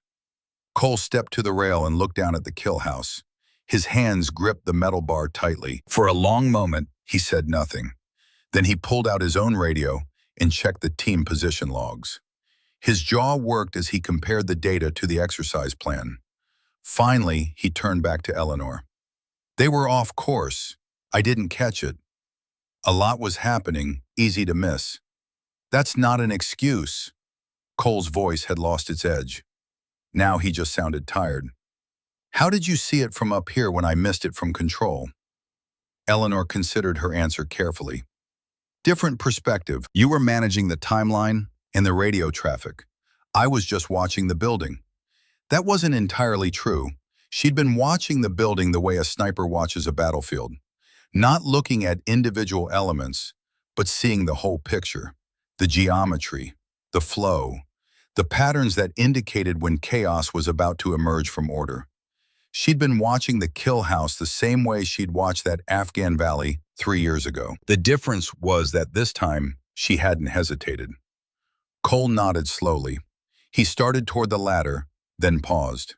Cole stepped to the rail and looked down at the kill house. His hands gripped the metal bar tightly. For a long moment, he said nothing. Then he pulled out his own radio and checked the team position logs. His jaw worked as he compared the data to the exercise plan. Finally, he turned back to Eleanor. They were off course. I didn't catch it. A lot was happening, easy to miss. That's not an excuse. Cole's voice had lost its edge. Now he just sounded tired. How did you see it from up here when I missed it from control? Eleanor considered her answer carefully. Different perspective. You were managing the timeline and the radio traffic. I was just watching the building. That wasn't entirely true. She'd been watching the building the way a sniper watches a battlefield, not looking at individual elements, but seeing the whole picture, the geometry, the flow, the patterns that indicated when chaos was about to emerge from order. She'd been watching the kill house the same way she'd watched that Afghan valley 3 years ago. The difference was that this time, she hadn't hesitated. Cole nodded slowly. He started toward the ladder, then paused.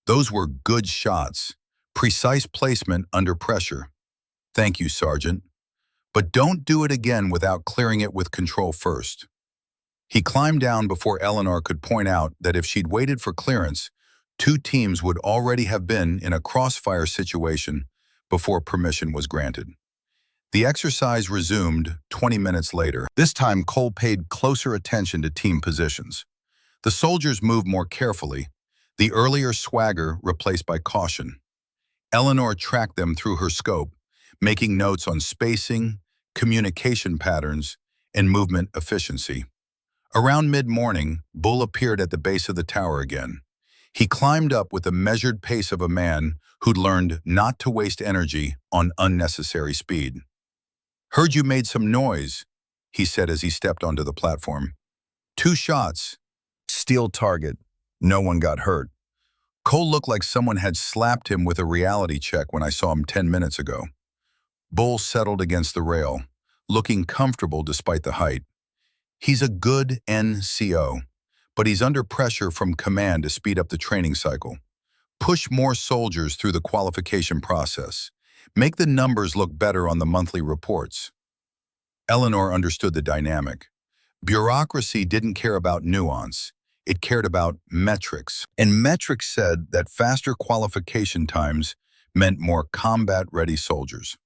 Those were good shots, precise placement under pressure. Thank you, Sergeant. But don't do it again without clearing it with control first. He climbed down before Eleanor could point out that if she'd waited for clearance, 2 teams would already have been in a crossfire situation before permission was granted. The exercise resumed 20 minutes later. This time, Cole paid closer attention to team positions. The soldiers moved more carefully, the earlier swagger replaced by caution. Eleanor tracked them through her scope, making notes on spacing, communication patterns, and movement efficiency. Around mid-morning, Bull appeared at the base of the tower again. He climbed up with the measured pace of a man who'd learned not to waste energy on unnecessary speed. Heard you made some noise, he said as he stepped onto the platform. 2 shots. Steel target. No one got hurt. Cole looked like someone had slapped him with a reality check when I saw him 10 minutes ago. Bull settled against the rail, looking comfortable despite the height. He's a good NCO, but he's under pressure from command to speed up the training cycle. Push more soldiers through the qualification process. Make the numbers look better on the monthly reports. Eleanor understood the dynamic. Bureaucracy didn't care about nuance. It cared about metrics. And metrics said that faster qualification times meant more combat-ready soldiers.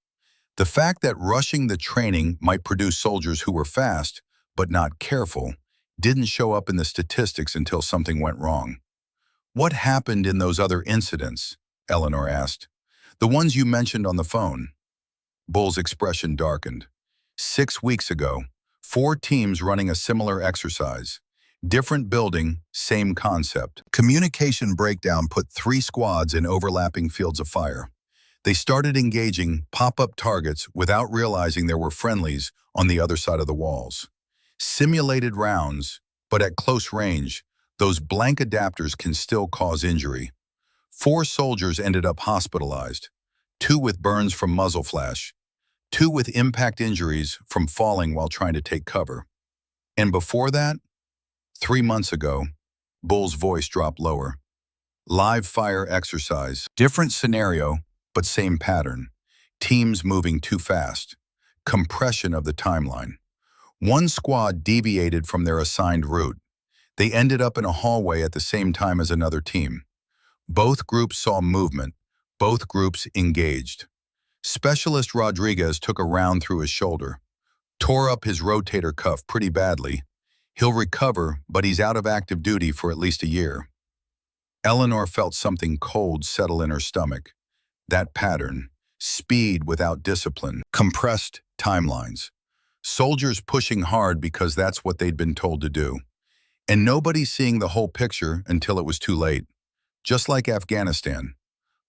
The fact that rushing the training might produce soldiers who were fast, but not careful, didn't show up in the statistics until something went wrong. What happened in those other incidents? Eleanor asked. The ones you mentioned on the phone. Bull's expression darkened. 6 weeks ago, 4 teams running a similar exercise. Different building, same concept. Communication breakdown put 3 squads in overlapping fields of fire. They started engaging pop-up targets without realizing there were friendlies on the other side of the walls. Simulated rounds, but at close range, those blank adapters can still cause injury. 4 soldiers ended up hospitalized, 2 with burns from muzzle flash, 2 with impact injuries from falling while trying to take cover. And before that, 3 months ago, Bull's voice dropped lower. Live fire exercise, different scenario, but same pattern. Teams moving too fast. Compression of the timeline. 1 squad deviated from their assigned route. They ended up in a hallway at the same time as another team. Both groups saw movement. Both groups engaged. Specialist Rodriguez took a round through his shoulder. Tore up his rotator cuff pretty badly. He'll recover, but he's out of active duty for at least a year. Eleanor felt something cold settle in her stomach. That pattern. Speed without discipline. Compressed timelines. Soldiers pushing hard because that's what they'd been told to do. And nobody seeing the whole picture until it was too late. Just like Afghanistan.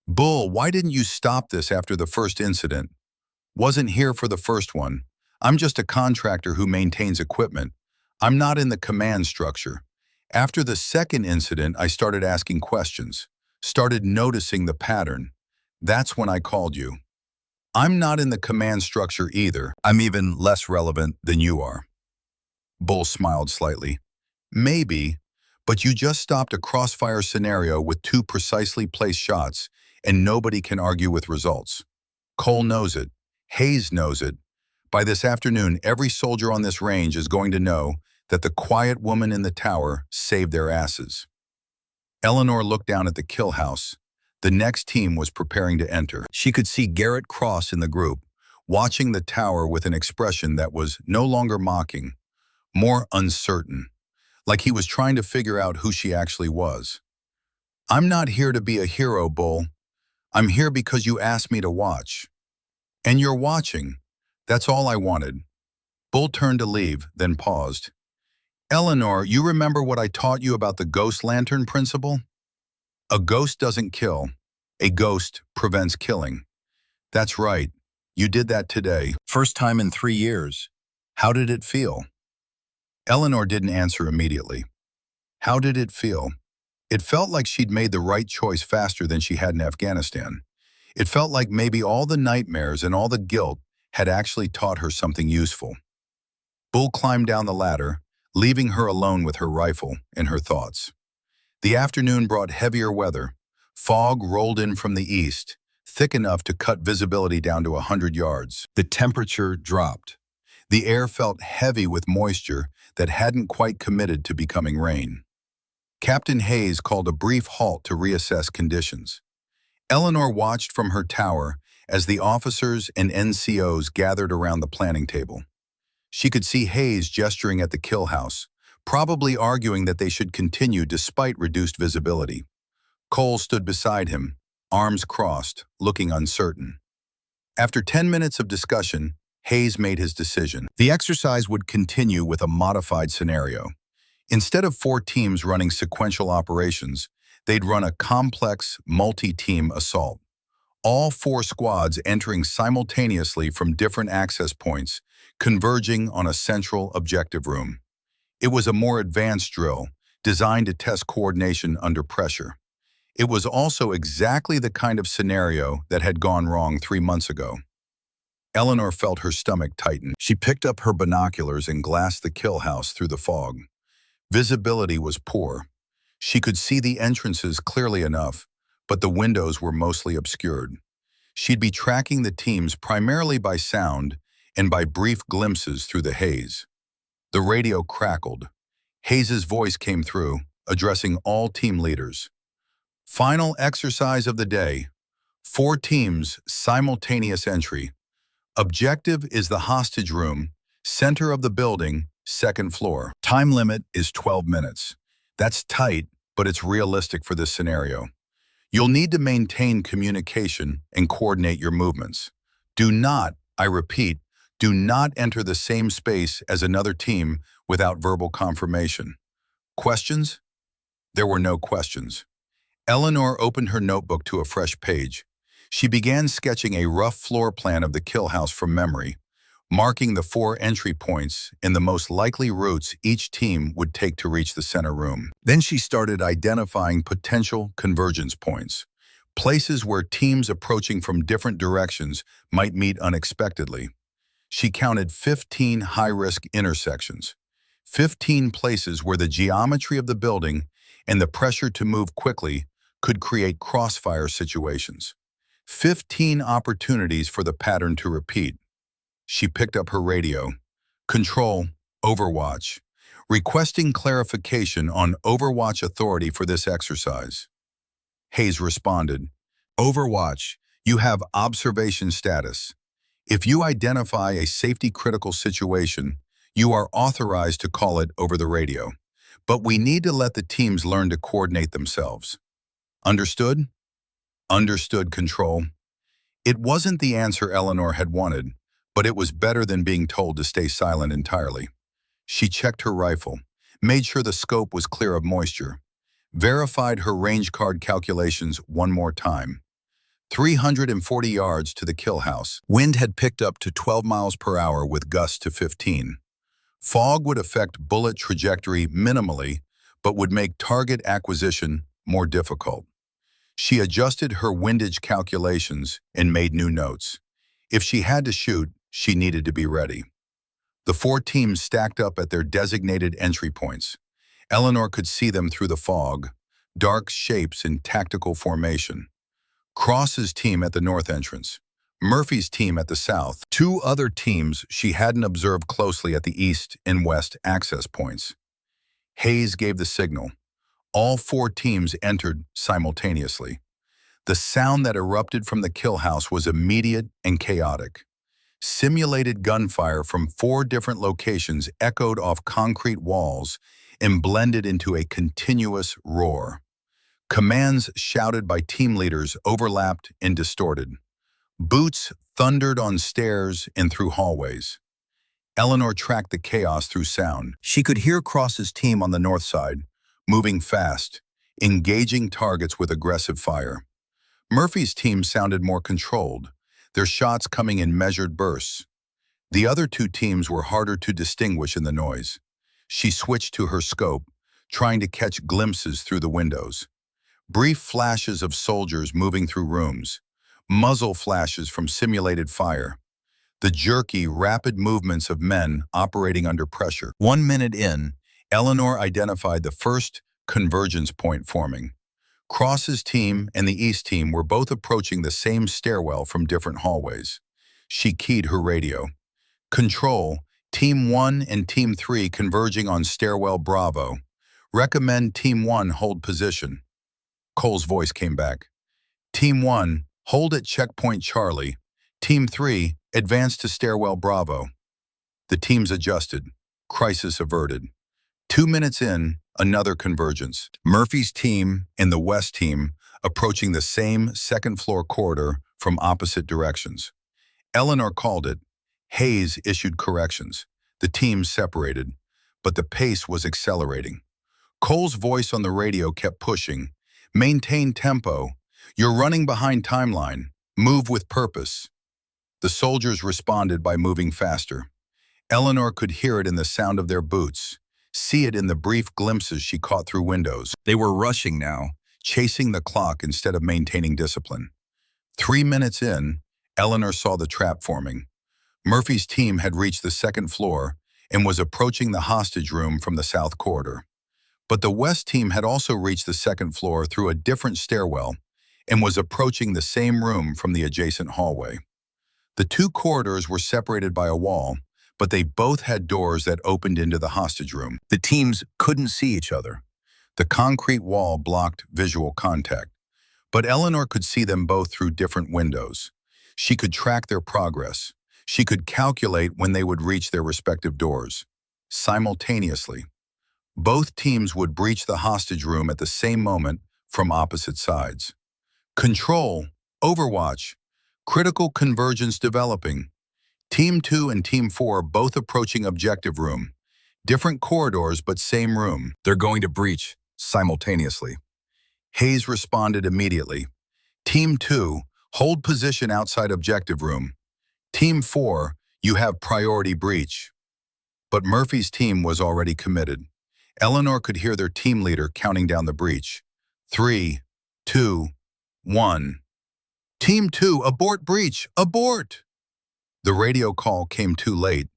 Bull, why didn't you stop this after the first incident? Wasn't here for the first one. I'm just a contractor who maintains equipment. I'm not in the command structure. After the second incident, I started asking questions, started noticing the pattern. That's when I called you. I'm not in the command structure either. I'm even less relevant than you are. Bull smiled slightly. Maybe, but you just stopped a crossfire scenario with two precisely placed shots, and nobody can argue with results. Cole knows it. Hayes knows it. By this afternoon, every soldier on this range is going to know that the quiet woman in the tower saved their asses. Eleanor looked down at the kill house. The next team was preparing to enter. She could see Garrett Cross in the group, watching the tower with an expression that was no longer mocking, more uncertain, like he was trying to figure out who she actually was. I'm not here to be a hero, Bull. I'm here because you asked me to watch. And you're watching. That's all I wanted. Bull turned to leave, then paused. Eleanor, you remember what I taught you about the ghost lantern principle? A ghost doesn't kill. A ghost prevents killing. That's right. You did that today. First time in 3 years. How did it feel? Eleanor didn't answer immediately. How did it feel? It felt like she'd made the right choice faster than she had in Afghanistan. It felt like maybe all the nightmares and all the guilt had actually taught her something useful. Bull climbed down the ladder, leaving her alone with her rifle and her thoughts. The afternoon brought heavier weather. Fog rolled in from the east, thick enough to cut visibility down to 100 yards. The temperature dropped. The air felt heavy with moisture that hadn't quite committed to becoming rain. Captain Hayes called a brief halt to reassess conditions. Eleanor watched from her tower as the officers and NCOs gathered around the planning table. She could see Hayes gesturing at the kill house, probably arguing that they should continue despite reduced visibility. Cole stood beside him, arms crossed, looking uncertain. After 10 minutes of discussion, Hayes made his decision. The exercise would continue with a modified scenario. Instead of 4 teams running sequential operations, they'd run a complex, multi-team assault. All 4 squads entering simultaneously from different access points, converging on a central objective room. It was a more advanced drill, designed to test coordination under pressure. It was also exactly the kind of scenario that had gone wrong 3 months ago. Eleanor felt her stomach tighten. She picked up her binoculars and glassed the kill house through the fog. Visibility was poor. She could see the entrances clearly enough, but the windows were mostly obscured. She'd be tracking the teams primarily by sound and by brief glimpses through the haze. The radio crackled. Hayes's voice came through, addressing all team leaders. Final exercise of the day. 4 teams, simultaneous entry. Objective is the hostage room, center of the building, 2nd floor. Time limit is 12 minutes. That's tight, but it's realistic for this scenario. You'll need to maintain communication and coordinate your movements. Do not, I repeat, do not enter the same space as another team without verbal confirmation. Questions? There were no questions. Eleanor opened her notebook to a fresh page. She began sketching a rough floor plan of the kill house from memory, marking the 4 entry points and the most likely routes each team would take to reach the center room. Then she started identifying potential convergence points, places where teams approaching from different directions might meet unexpectedly. She counted 15 high-risk intersections, 15 places where the geometry of the building and the pressure to move quickly could create crossfire situations. 15 opportunities for the pattern to repeat. She picked up her radio. Control, Overwatch. Requesting clarification on Overwatch authority for this exercise. Hayes responded, Overwatch, you have observation status. If you identify a safety-critical situation, you are authorized to call it over the radio. But we need to let the teams learn to coordinate themselves. Understood? Understood, Control. It wasn't the answer Eleanor had wanted, but it was better than being told to stay silent entirely. She checked her rifle, made sure the scope was clear of moisture, verified her range card calculations one more time. 340 yards to the kill house. Wind had picked up to 12 miles per hour with gusts to 15. Fog would affect bullet trajectory minimally, but would make target acquisition more difficult. She adjusted her windage calculations and made new notes. If she had to shoot, she needed to be ready. The four teams stacked up at their designated entry points. Eleanor could see them through the fog, dark shapes in tactical formation. Cross's team at the north entrance, Murphy's team at the south, two other teams she hadn't observed closely at the east and west access points. Hayes gave the signal. All four teams entered simultaneously. The sound that erupted from the kill house was immediate and chaotic. Simulated gunfire from four different locations echoed off concrete walls and blended into a continuous roar. Commands shouted by team leaders overlapped and distorted. Boots thundered on stairs and through hallways. Eleanor tracked the chaos through sound. She could hear Cross's team on the north side, moving fast, engaging targets with aggressive fire. Murphy's team sounded more controlled, their shots coming in measured bursts. The other two teams were harder to distinguish in the noise. She switched to her scope, trying to catch glimpses through the windows. Brief flashes of soldiers moving through rooms, muzzle flashes from simulated fire, the jerky, rapid movements of men operating under pressure. 1 minute in, Eleanor identified the first convergence point forming. Cross's team and the East team were both approaching the same stairwell from different hallways. She keyed her radio. Control, Team 1 and Team 3 converging on stairwell Bravo. Recommend Team 1 hold position. Cole's voice came back. Team 1, hold at checkpoint Charlie. Team 3, advance to stairwell Bravo. The teams adjusted. Crisis averted. 2 minutes in, another convergence. Murphy's team and the West team approaching the same second-floor corridor from opposite directions. Eleanor called it. Hayes issued corrections. The teams separated, but the pace was accelerating. Cole's voice on the radio kept pushing. Maintain tempo. You're running behind timeline. Move with purpose. The soldiers responded by moving faster. Eleanor could hear it in the sound of their boots, see it in the brief glimpses she caught through windows. They were rushing now, chasing the clock instead of maintaining discipline. 3 minutes in, Eleanor saw the trap forming. Murphy's team had reached the second floor and was approaching the hostage room from the south corridor. But the West team had also reached the second floor through a different stairwell and was approaching the same room from the adjacent hallway. The two corridors were separated by a wall, but they both had doors that opened into the hostage room. The teams couldn't see each other. The concrete wall blocked visual contact, but Eleanor could see them both through different windows. She could track their progress. She could calculate when they would reach their respective doors. Simultaneously, both teams would breach the hostage room at the same moment from opposite sides. Control, Overwatch, critical convergence developing. Team 2 and Team 4 both approaching objective room. Different corridors, but same room. They're going to breach simultaneously. Hayes responded immediately. Team 2, hold position outside objective room. Team 4, you have priority breach. But Murphy's team was already committed. Eleanor could hear their team leader counting down the breach. 3, 2, 1. Team 2, abort breach, abort! The radio call came too late.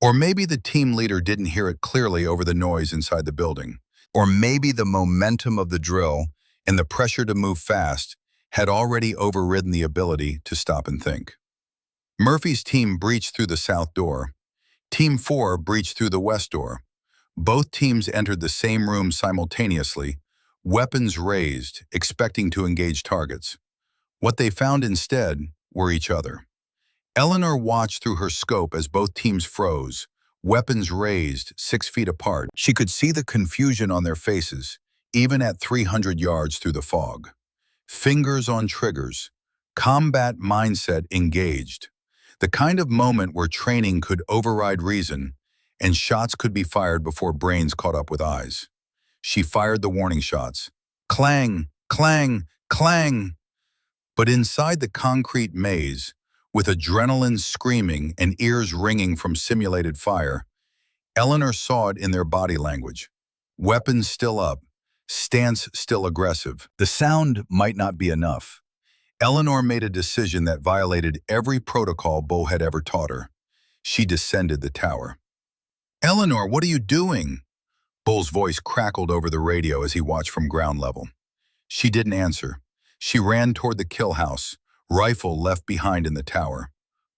Or maybe the team leader didn't hear it clearly over the noise inside the building. Or maybe the momentum of the drill and the pressure to move fast had already overridden the ability to stop and think. Murphy's team breached through the south door. Team 4 breached through the west door. Both teams entered the same room simultaneously, weapons raised, expecting to engage targets. What they found instead were each other. Eleanor watched through her scope as both teams froze, weapons raised 6 feet apart. She could see the confusion on their faces, even at 300 yards through the fog. Fingers on triggers, combat mindset engaged. The kind of moment where training could override reason and shots could be fired before brains caught up with eyes. She fired the warning shots. Clang, clang, clang. But inside the concrete maze, with adrenaline screaming and ears ringing from simulated fire, Eleanor saw it in their body language. Weapons still up, stance still aggressive. The sound might not be enough. Eleanor made a decision that violated every protocol Bull had ever taught her. She descended the tower. "Eleanor, what are you doing?" Bull's voice crackled over the radio as he watched from ground level. She didn't answer. She ran toward the kill house, rifle left behind in the tower.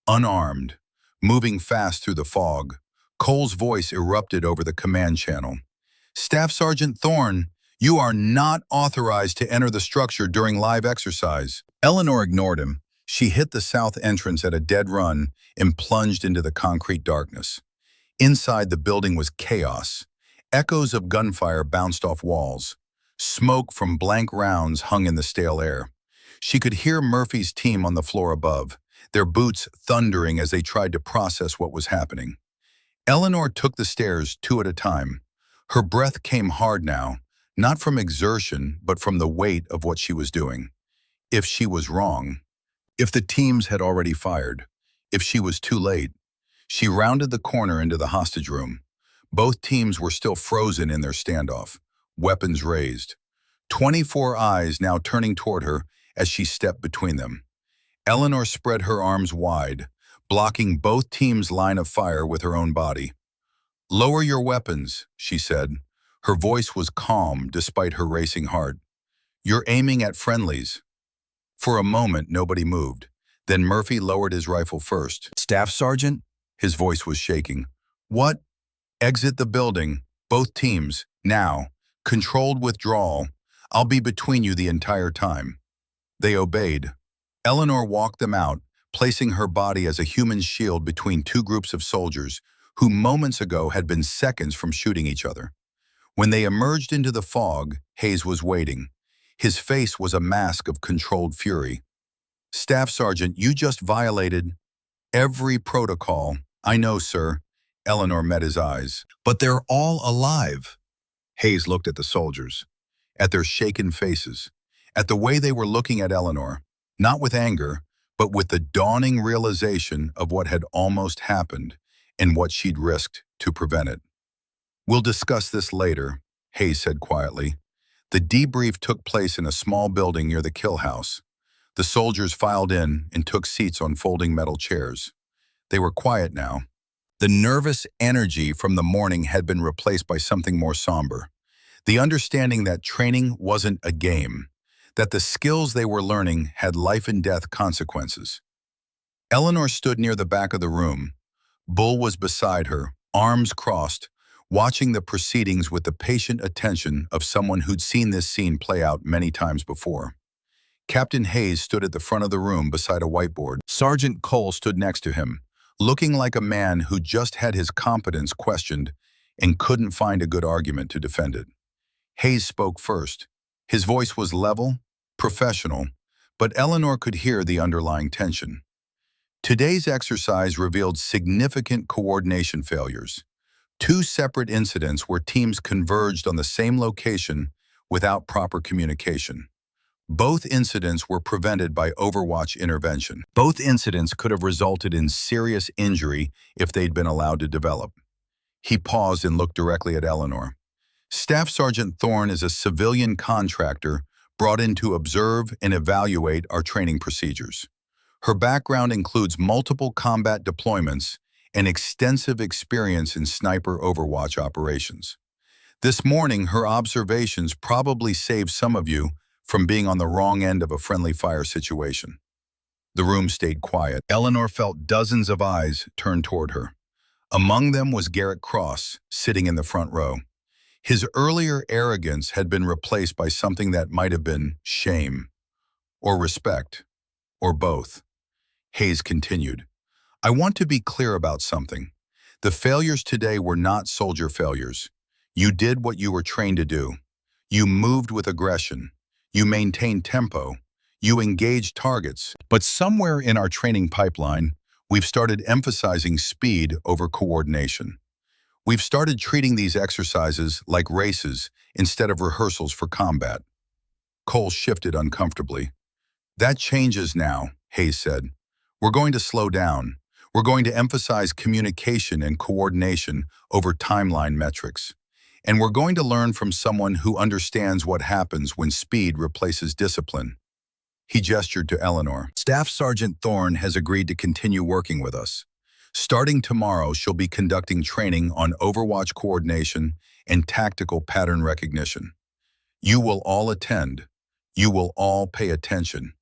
Unarmed, moving fast through the fog, Cole's voice erupted over the command channel. "Staff Sergeant Thorne, you are not authorized to enter the structure during live exercise." Eleanor ignored him. She hit the south entrance at a dead run and plunged into the concrete darkness. Inside, the building was chaos. Echoes of gunfire bounced off walls. Smoke from blank rounds hung in the stale air. She could hear Murphy's team on the floor above, their boots thundering as they tried to process what was happening. Eleanor took the stairs 2 at a time. Her breath came hard now, not from exertion, but from the weight of what she was doing. If she was wrong, if the teams had already fired, if she was too late, she rounded the corner into the hostage room. Both teams were still frozen in their standoff, weapons raised. 24 eyes now turning toward her as she stepped between them. Eleanor spread her arms wide, blocking both teams' line of fire with her own body. "Lower your weapons," she said. Her voice was calm despite her racing heart. "You're aiming at friendlies." For a moment, nobody moved. Then Murphy lowered his rifle first. "Staff Sergeant?" His voice was shaking. "What?" "Exit the building. Both teams. Now. Controlled withdrawal. I'll be between you the entire time." They obeyed. Eleanor walked them out, placing her body as a human shield between two groups of soldiers who moments ago had been seconds from shooting each other. When they emerged into the fog, Hayes was waiting. His face was a mask of controlled fury. "Staff Sergeant, you just violated every protocol." "I know, sir." Eleanor met his eyes. "But they're all alive." Hayes looked at the soldiers, at their shaken faces, at the way they were looking at Eleanor, not with anger, but with the dawning realization of what had almost happened and what she'd risked to prevent it. "We'll discuss this later," Hayes said quietly. The debrief took place in a small building near the kill house. The soldiers filed in and took seats on folding metal chairs. They were quiet now. The nervous energy from the morning had been replaced by something more somber. The understanding that training wasn't a game, that the skills they were learning had life and death consequences. Eleanor stood near the back of the room. Bull was beside her, arms crossed, watching the proceedings with the patient attention of someone who'd seen this scene play out many times before. Captain Hayes stood at the front of the room beside a whiteboard. Sergeant Cole stood next to him, looking like a man who just had his competence questioned and couldn't find a good argument to defend it. Hayes spoke first. His voice was level, professional, but Eleanor could hear the underlying tension. Today's exercise revealed significant coordination failures. 2 separate incidents where teams converged on the same location without proper communication. Both incidents were prevented by Overwatch intervention. Both incidents could have resulted in serious injury if they'd been allowed to develop. He paused and looked directly at Eleanor. "Staff Sergeant Thorne is a civilian contractor brought in to observe and evaluate our training procedures. Her background includes multiple combat deployments and extensive experience in sniper Overwatch operations. This morning, her observations probably saved some of you from being on the wrong end of a friendly fire situation." The room stayed quiet. Eleanor felt dozens of eyes turned toward her. Among them was Garrett Cross, sitting in the front row. His earlier arrogance had been replaced by something that might have been shame, or respect, or both. Hayes continued, "I want to be clear about something. The failures today were not soldier failures. You did what you were trained to do. You moved with aggression. You maintained tempo. You engaged targets. But somewhere in our training pipeline, we've started emphasizing speed over coordination. We've started treating these exercises like races instead of rehearsals for combat." Cole shifted uncomfortably. That changes now, Hayes said. We're going to slow down. We're going to emphasize communication and coordination over timeline metrics. And we're going to learn from someone who understands what happens when speed replaces discipline. He gestured to Eleanor. Staff Sergeant Thorne has agreed to continue working with us. Starting tomorrow, she'll be conducting training on overwatch coordination and tactical pattern recognition. You will all attend. You will all pay attention.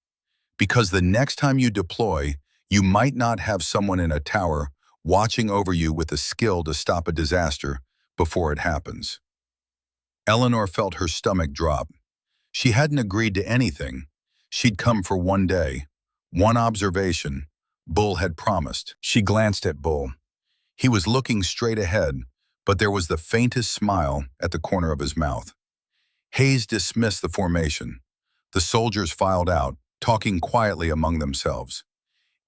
Because the next time you deploy, you might not have someone in a tower watching over you with the skill to stop a disaster before it happens. Eleanor felt her stomach drop. She hadn't agreed to anything. She'd come for one day, one observation. Bull had promised. She glanced at Bull. He was looking straight ahead, but there was the faintest smile at the corner of his mouth. Hayes dismissed the formation. The soldiers filed out, talking quietly among themselves.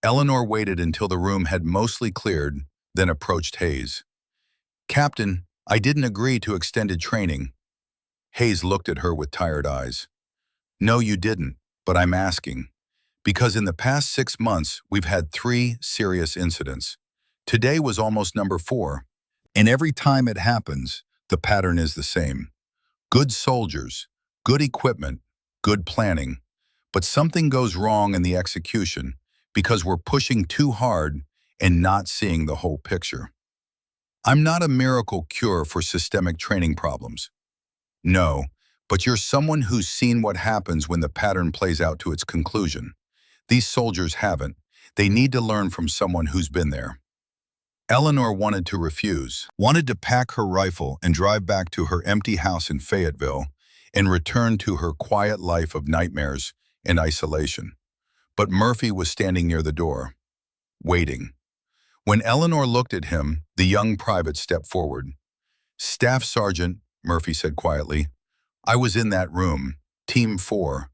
Eleanor waited until the room had mostly cleared, then approached Hayes. Captain, I didn't agree to extended training. Hayes looked at her with tired eyes. No, you didn't, but I'm asking. Because in the past 6 months, we've had 3 serious incidents. Today was almost number 4. And every time it happens, the pattern is the same. Good soldiers, good equipment, good planning. But something goes wrong in the execution because we're pushing too hard and not seeing the whole picture. I'm not a miracle cure for systemic training problems. No, but you're someone who's seen what happens when the pattern plays out to its conclusion. These soldiers haven't. They need to learn from someone who's been there. Eleanor wanted to refuse, wanted to pack her rifle and drive back to her empty house in Fayetteville and return to her quiet life of nightmares and isolation. But Murphy was standing near the door, waiting. When Eleanor looked at him, the young private stepped forward. Staff Sergeant, Murphy said quietly, I was in that room, Team 4.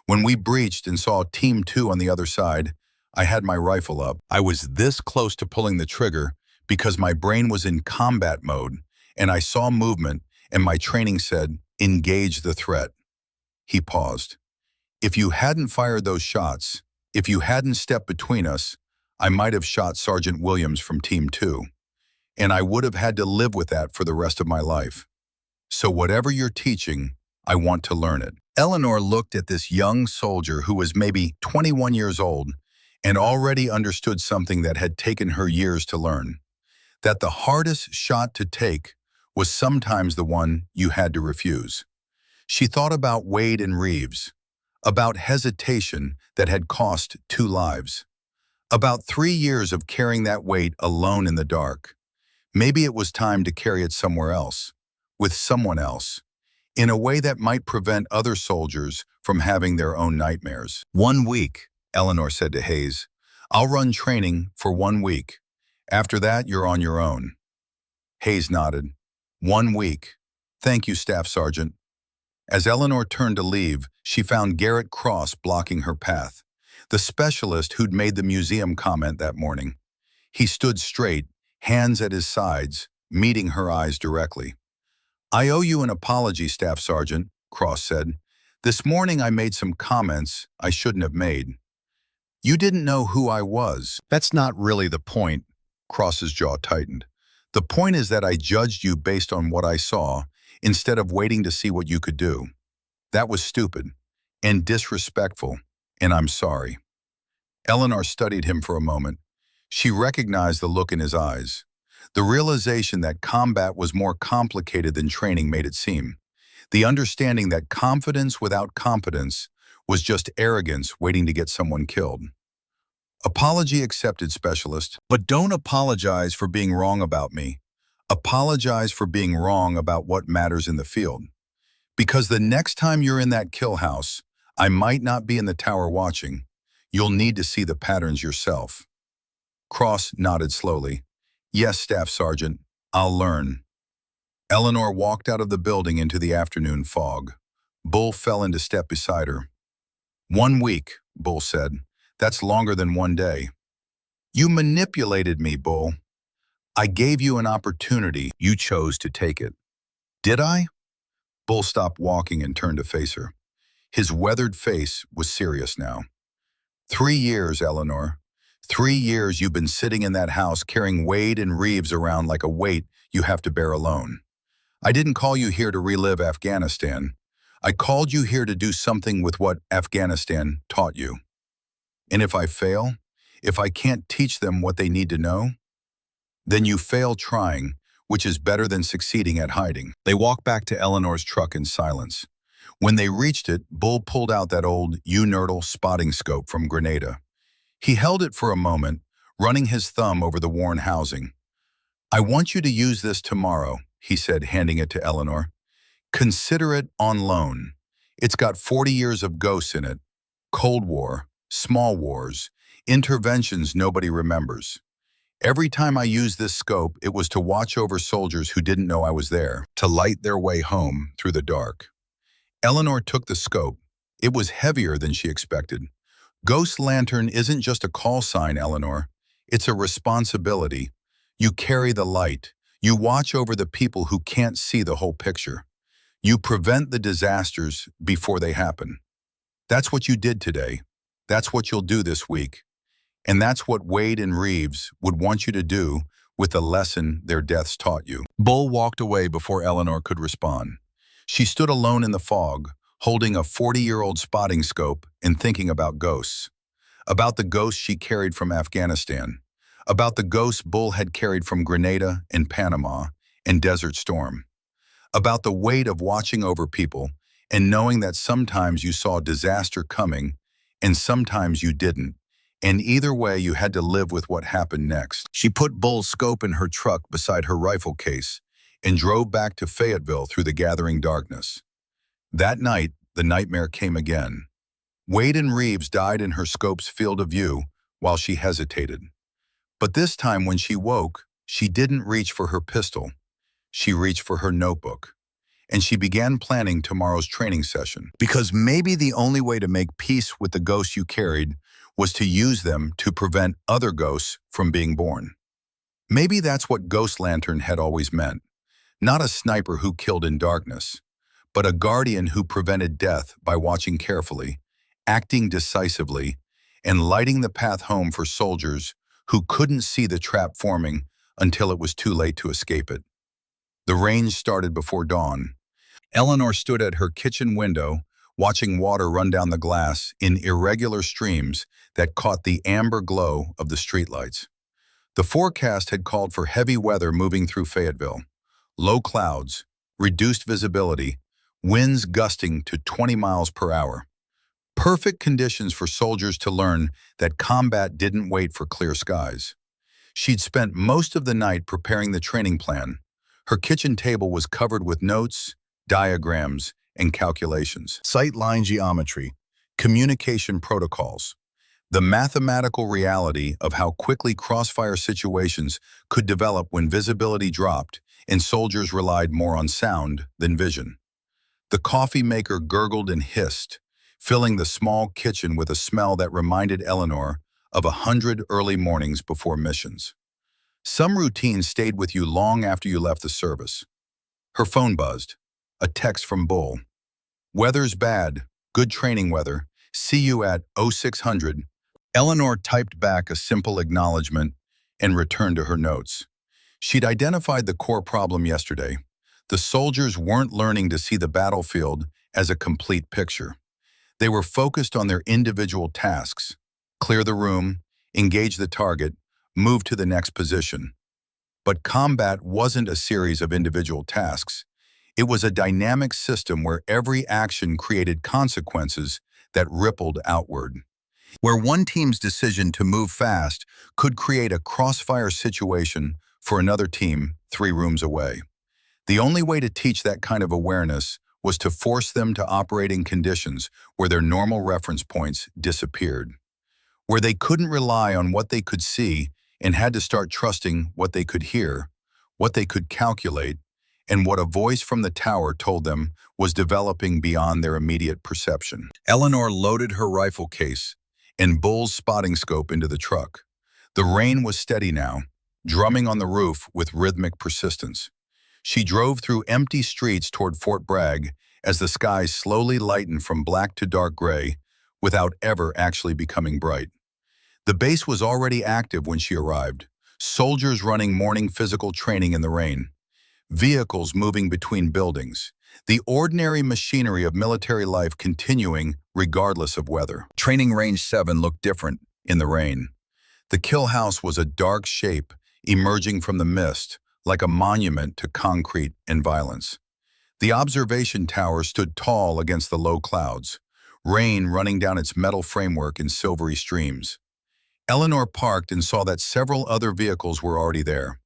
When we breached and saw Team 2 on the other side, I had my rifle up. I was this close to pulling the trigger because my brain was in combat mode, and I saw movement, and my training said, engage the threat. He paused. If you hadn't fired those shots, if you hadn't stepped between us, I might have shot Sergeant Williams from Team 2, and I would have had to live with that for the rest of my life. So whatever you're teaching, I want to learn it. Eleanor looked at this young soldier who was maybe 21 years old and already understood something that had taken her years to learn, that the hardest shot to take was sometimes the one you had to refuse. She thought about Wade and Reeves, about hesitation that had cost 2 lives, about 3 years of carrying that weight alone in the dark. Maybe it was time to carry it somewhere else, with someone else, in a way that might prevent other soldiers from having their own nightmares. 1 week, Eleanor said to Hayes. I'll run training for 1 week. After that, you're on your own. Hayes nodded. 1 week. Thank you, Staff Sergeant. As Eleanor turned to leave, she found Garrett Cross blocking her path, the specialist who'd made the museum comment that morning. He stood straight, hands at his sides, meeting her eyes directly. I owe you an apology, Staff Sergeant, Cross said. This morning I made some comments I shouldn't have made. You didn't know who I was. That's not really the point. Cross's jaw tightened. The point is that I judged you based on what I saw, instead of waiting to see what you could do. That was stupid and disrespectful, and I'm sorry. Eleanor studied him for a moment. She recognized the look in his eyes. The realization that combat was more complicated than training made it seem. The understanding that confidence without competence was just arrogance waiting to get someone killed. Apology accepted, Specialist. But don't apologize for being wrong about me. Apologize for being wrong about what matters in the field. Because the next time you're in that kill house, I might not be in the tower watching. You'll need to see the patterns yourself. Cross nodded slowly. Yes, Staff Sergeant, I'll learn. Eleanor walked out of the building into the afternoon fog. Bull fell into step beside her. 1 week, Bull said. That's longer than 1 day. You manipulated me, Bull. I gave you an opportunity. You chose to take it. Did I? Bull stopped walking and turned to face her. His weathered face was serious now. 3 years, Eleanor. 3 years you've been sitting in that house carrying Wade and Reeves around like a weight you have to bear alone. I didn't call you here to relive Afghanistan. I called you here to do something with what Afghanistan taught you. And if I fail, if I can't teach them what they need to know, then you fail trying, which is better than succeeding at hiding. They walked back to Eleanor's truck in silence. When they reached it, Bull pulled out that old U-Nerdle spotting scope from Grenada. He held it for a moment, running his thumb over the worn housing. I want you to use this tomorrow, he said, handing it to Eleanor. Consider it on loan. It's got 40 years of ghosts in it. Cold War, small wars, interventions nobody remembers. Every time I used this scope, it was to watch over soldiers who didn't know I was there, to light their way home through the dark. Eleanor took the scope. It was heavier than she expected. Ghost Lantern isn't just a call sign, Eleanor. It's a responsibility. You carry the light. You watch over the people who can't see the whole picture. You prevent the disasters before they happen. That's what you did today. That's what you'll do this week. And that's what Wade and Reeves would want you to do with the lesson their deaths taught you. Bull walked away before Eleanor could respond. She stood alone in the fog, holding a 40-year-old spotting scope and thinking about ghosts. About the ghosts she carried from Afghanistan. About the ghosts Bull had carried from Grenada and Panama and Desert Storm. About the weight of watching over people and knowing that sometimes you saw disaster coming and sometimes you didn't. And either way, you had to live with what happened next. She put Bull's scope in her truck beside her rifle case and drove back to Fayetteville through the gathering darkness. That night, the nightmare came again. Wade and Reeves died in her scope's field of view while she hesitated. But this time when she woke, she didn't reach for her pistol. She reached for her notebook. And she began planning tomorrow's training session. Because maybe the only way to make peace with the ghosts you carried was to use them to prevent other ghosts from being born. Maybe that's what Ghost Lantern had always meant. Not a sniper who killed in darkness, but a guardian who prevented death by watching carefully, acting decisively, and lighting the path home for soldiers who couldn't see the trap forming until it was too late to escape it. The rain started before dawn. Eleanor stood at her kitchen window, watching water run down the glass in irregular streams that caught the amber glow of the streetlights. The forecast had called for heavy weather moving through Fayetteville. Low clouds, reduced visibility, winds gusting to 20 miles per hour. Perfect conditions for soldiers to learn that combat didn't wait for clear skies. She'd spent most of the night preparing the training plan. Her kitchen table was covered with notes, diagrams, and calculations. Sightline geometry, communication protocols. The mathematical reality of how quickly crossfire situations could develop when visibility dropped and soldiers relied more on sound than vision. The coffee maker gurgled and hissed, filling the small kitchen with a smell that reminded Eleanor of 100 early mornings before missions. Some routines stayed with you long after you left the service. Her phone buzzed. A text from Bull. Weather's bad. Good training weather. See you at 0600. Eleanor typed back a simple acknowledgement and returned to her notes. She'd identified the core problem yesterday. The soldiers weren't learning to see the battlefield as a complete picture. They were focused on their individual tasks. Clear the room, engage the target, move to the next position. But combat wasn't a series of individual tasks. It was a dynamic system where every action created consequences that rippled outward. Where one team's decision to move fast could create a crossfire situation for another team 3 rooms away. The only way to teach that kind of awareness was to force them to operate in conditions where their normal reference points disappeared, where they couldn't rely on what they could see and had to start trusting what they could hear, what they could calculate, and what a voice from the tower told them was developing beyond their immediate perception. Eleanor loaded her rifle case and Bull's spotting scope into the truck. The rain was steady now, drumming on the roof with rhythmic persistence. She drove through empty streets toward Fort Bragg as the skies slowly lightened from black to dark gray, without ever actually becoming bright. The base was already active when she arrived, soldiers running morning physical training in the rain, vehicles moving between buildings, the ordinary machinery of military life continuing regardless of weather. Training Range 7 looked different in the rain. The kill house was a dark shape emerging from the mist, like a monument to concrete and violence. The observation tower stood tall against the low clouds, rain running down its metal framework in silvery streams. Eleanor parked and saw that several other vehicles were already there.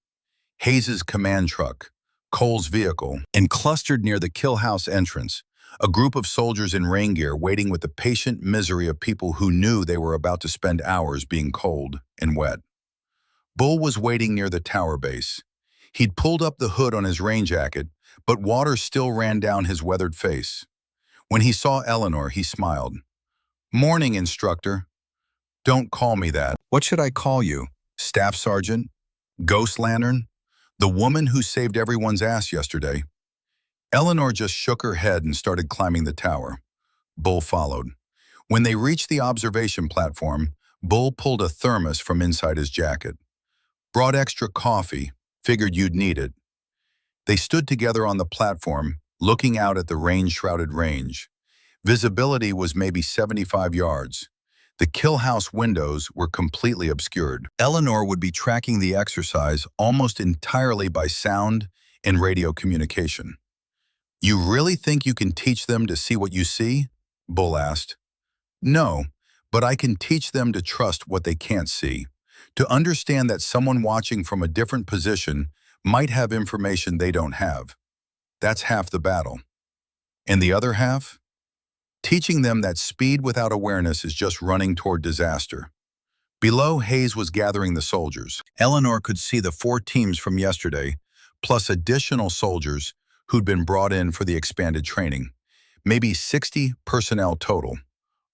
Hayes's command truck, Cole's vehicle, and clustered near the kill house entrance, a group of soldiers in rain gear waiting with the patient misery of people who knew they were about to spend hours being cold and wet. Bull was waiting near the tower base. He'd pulled up the hood on his rain jacket, but water still ran down his weathered face. When he saw Eleanor, he smiled. "Morning, instructor." "Don't call me that. What should I call you? Staff Sergeant? Ghost Lantern? The woman who saved everyone's ass yesterday?" Eleanor just shook her head and started climbing the tower. Bull followed. When they reached the observation platform, Bull pulled a thermos from inside his jacket. "Brought extra coffee. Figured you'd need it." They stood together on the platform, looking out at the rain-shrouded range. Visibility was maybe 75 yards. The kill house windows were completely obscured. Eleanor would be tracking the exercise almost entirely by sound and radio communication. "You really think you can teach them to see what you see?" Bull asked. "No, but I can teach them to trust what they can't see, to understand that someone watching from a different position might have information they don't have. That's half the battle. And the other half? Teaching them that speed without awareness is just running toward disaster." Below, Hayes was gathering the soldiers. Eleanor could see the 4 teams from yesterday, plus additional soldiers who'd been brought in for the expanded training. Maybe 60 personnel total,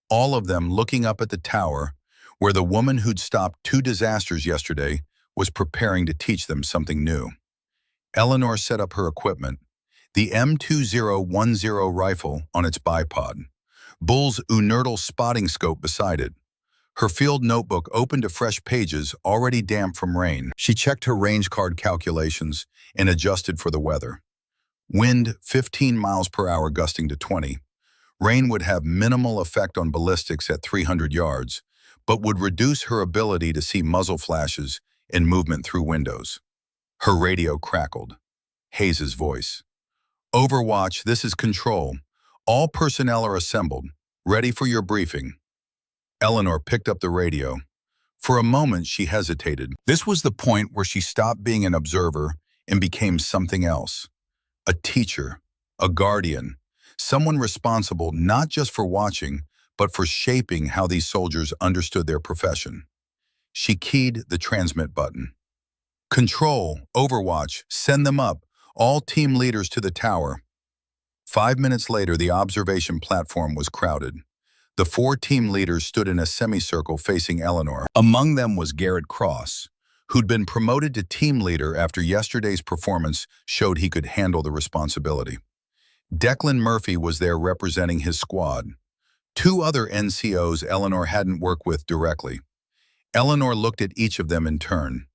all of them looking up at the tower where the woman who'd stopped 2 disasters yesterday was preparing to teach them something new. Eleanor set up her equipment, the M2010 rifle on its bipod, Bull's Unertal spotting scope beside it. Her field notebook opened to fresh pages already damp from rain. She checked her range card calculations and adjusted for the weather. Wind 15 miles per hour gusting to 20. Rain would have minimal effect on ballistics at 300 yards, but would reduce her ability to see muzzle flashes and movement through windows. Her radio crackled. Hayes's voice. "Overwatch, this is Control. All personnel are assembled, ready for your briefing." Eleanor picked up the radio. For a moment, she hesitated. This was the point where she stopped being an observer and became something else. A teacher, a guardian, someone responsible not just for watching, but for shaping how these soldiers understood their profession. She keyed the transmit button. "Control, Overwatch, send them up. All team leaders to the tower." 5 minutes later, the observation platform was crowded. The 4 team leaders stood in a semicircle facing Eleanor. Among them was Garrett Cross, who'd been promoted to team leader after yesterday's performance showed he could handle the responsibility. Declan Murphy was there representing his squad. 2 other NCOs Eleanor hadn't worked with directly. Eleanor looked at each of them in turn.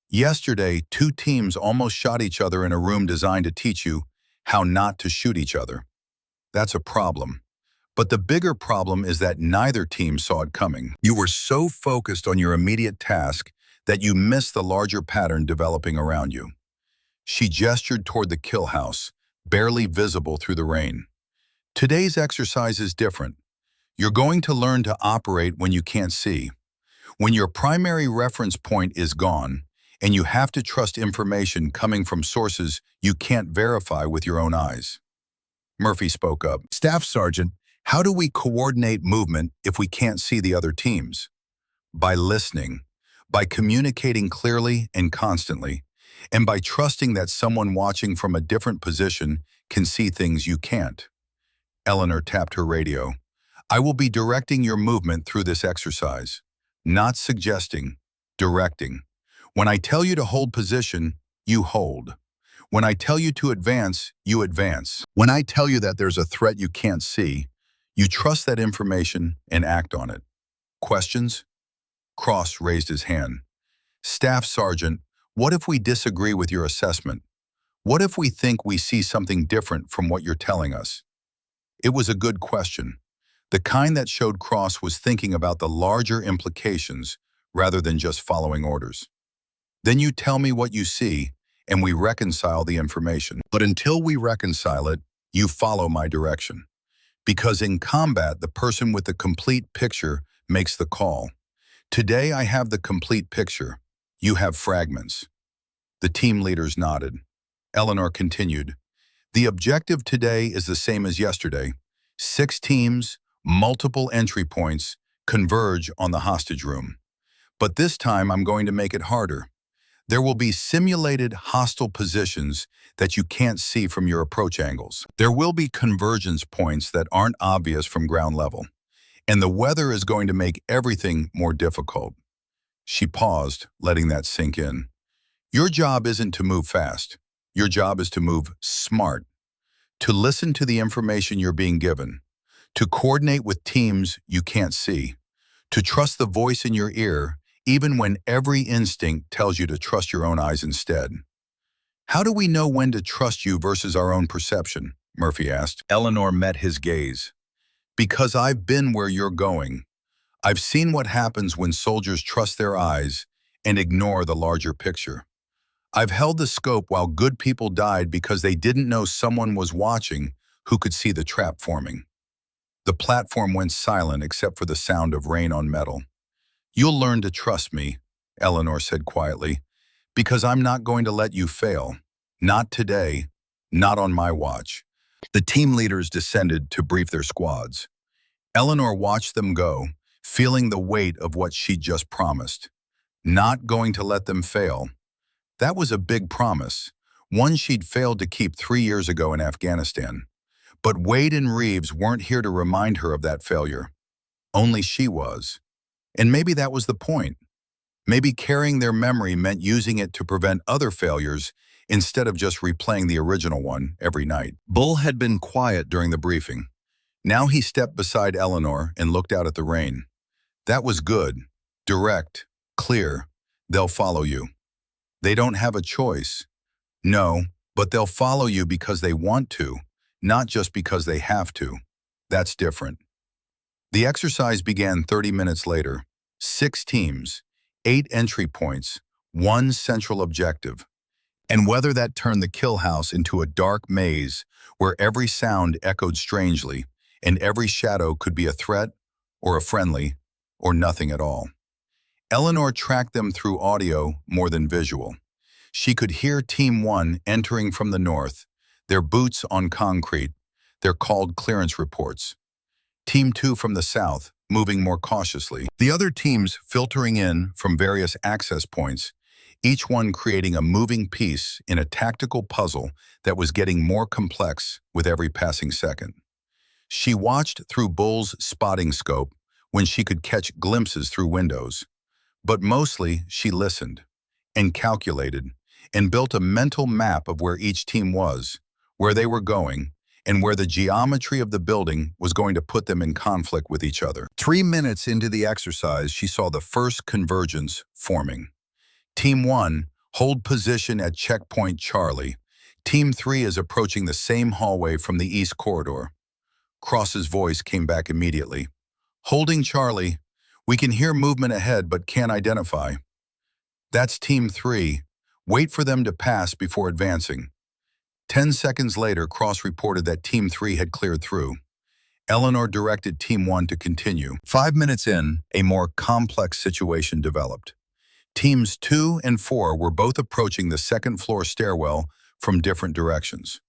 Yesterday, 2 teams almost shot each other in a room designed to teach you how not to shoot each other. That's a problem. But the bigger problem is that neither team saw it coming. You were so focused on your immediate task that you missed the larger pattern developing around you. She gestured toward the kill house, barely visible through the rain. "Today's exercise is different. You're going to learn to operate when you can't see, when your primary reference point is gone, and you have to trust information coming from sources you can't verify with your own eyes." Murphy spoke up. "Staff Sergeant, how do we coordinate movement if we can't see the other teams?" "By listening, by communicating clearly and constantly, and by trusting that someone watching from a different position can see things you can't." Eleanor tapped her radio. "I will be directing your movement through this exercise. Not suggesting, directing. When I tell you to hold position, you hold. When I tell you to advance, you advance. When I tell you that there's a threat you can't see, You trust that information and act on it. Questions? Cross raised his hand. Staff Sergeant, what if we disagree with your assessment? What if we think we see something different from what you're telling us? It was a good question, the kind that showed Cross was thinking about the larger implications rather than just following orders. Then you tell me what you see, and we reconcile the information. But until we reconcile it, you follow my direction. Because in combat, the person with the complete picture makes the call. Today I have the complete picture. You have fragments. The team leaders nodded. Eleanor continued. The objective today is the same as yesterday. 6 teams, multiple entry points, converge on the hostage room. But this time I'm going to make it harder. There will be simulated hostile positions that you can't see from your approach angles. There will be convergence points that aren't obvious from ground level. And the weather is going to make everything more difficult. She paused, letting that sink in. Your job isn't to move fast. Your job is to move smart, to listen to the information you're being given, to coordinate with teams you can't see, to trust the voice in your ear, even when every instinct tells you to trust your own eyes instead. How do we know when to trust you versus our own perception? Murphy asked. Eleanor met his gaze. Because I've been where you're going. I've seen what happens when soldiers trust their eyes and ignore the larger picture. I've held the scope while good people died because they didn't know someone was watching who could see the trap forming. The platform went silent except for the sound of rain on metal. You'll learn to trust me, Eleanor said quietly, because I'm not going to let you fail. Not today, not on my watch. The team leaders descended to brief their squads. Eleanor watched them go, feeling the weight of what she'd just promised. Not going to let them fail. That was a big promise, one she'd failed to keep 3 years ago in Afghanistan. But Wade and Reeves weren't here to remind her of that failure. Only she was. And maybe that was the point. Maybe carrying their memory meant using it to prevent other failures instead of just replaying the original one every night. Bull had been quiet during the briefing. Now he stepped beside Eleanor and looked out at the rain. That was good, direct, clear. They'll follow you. They don't have a choice. No, but they'll follow you because they want to, not just because they have to. That's different. The exercise began 30 minutes later. 6 teams, 8 entry points, 1 central objective. And whether that turned the kill house into a dark maze where every sound echoed strangely and every shadow could be a threat or a friendly or nothing at all. Eleanor tracked them through audio more than visual. She could hear Team 1 entering from the north, their boots on concrete, their called clearance reports. Team 2 from the south, moving more cautiously. The other teams filtering in from various access points, each one creating a moving piece in a tactical puzzle that was getting more complex with every passing second. She watched through Bull's spotting scope when she could catch glimpses through windows. But mostly, she listened and calculated and built a mental map of where each team was, where they were going, and where the geometry of the building was going to put them in conflict with each other. 3 minutes into the exercise, she saw the first convergence forming. Team 1, hold position at checkpoint Charlie. Team 3 is approaching the same hallway from the east corridor. Cross's voice came back immediately. Holding Charlie. We can hear movement ahead but can't identify. That's Team 3. Wait for them to pass before advancing. 10 seconds later, Cross reported that Team 3 had cleared through. Eleanor directed Team 1 to continue. 5 minutes in, a more complex situation developed. Teams 2 and 4 were both approaching the second-floor stairwell from different directions.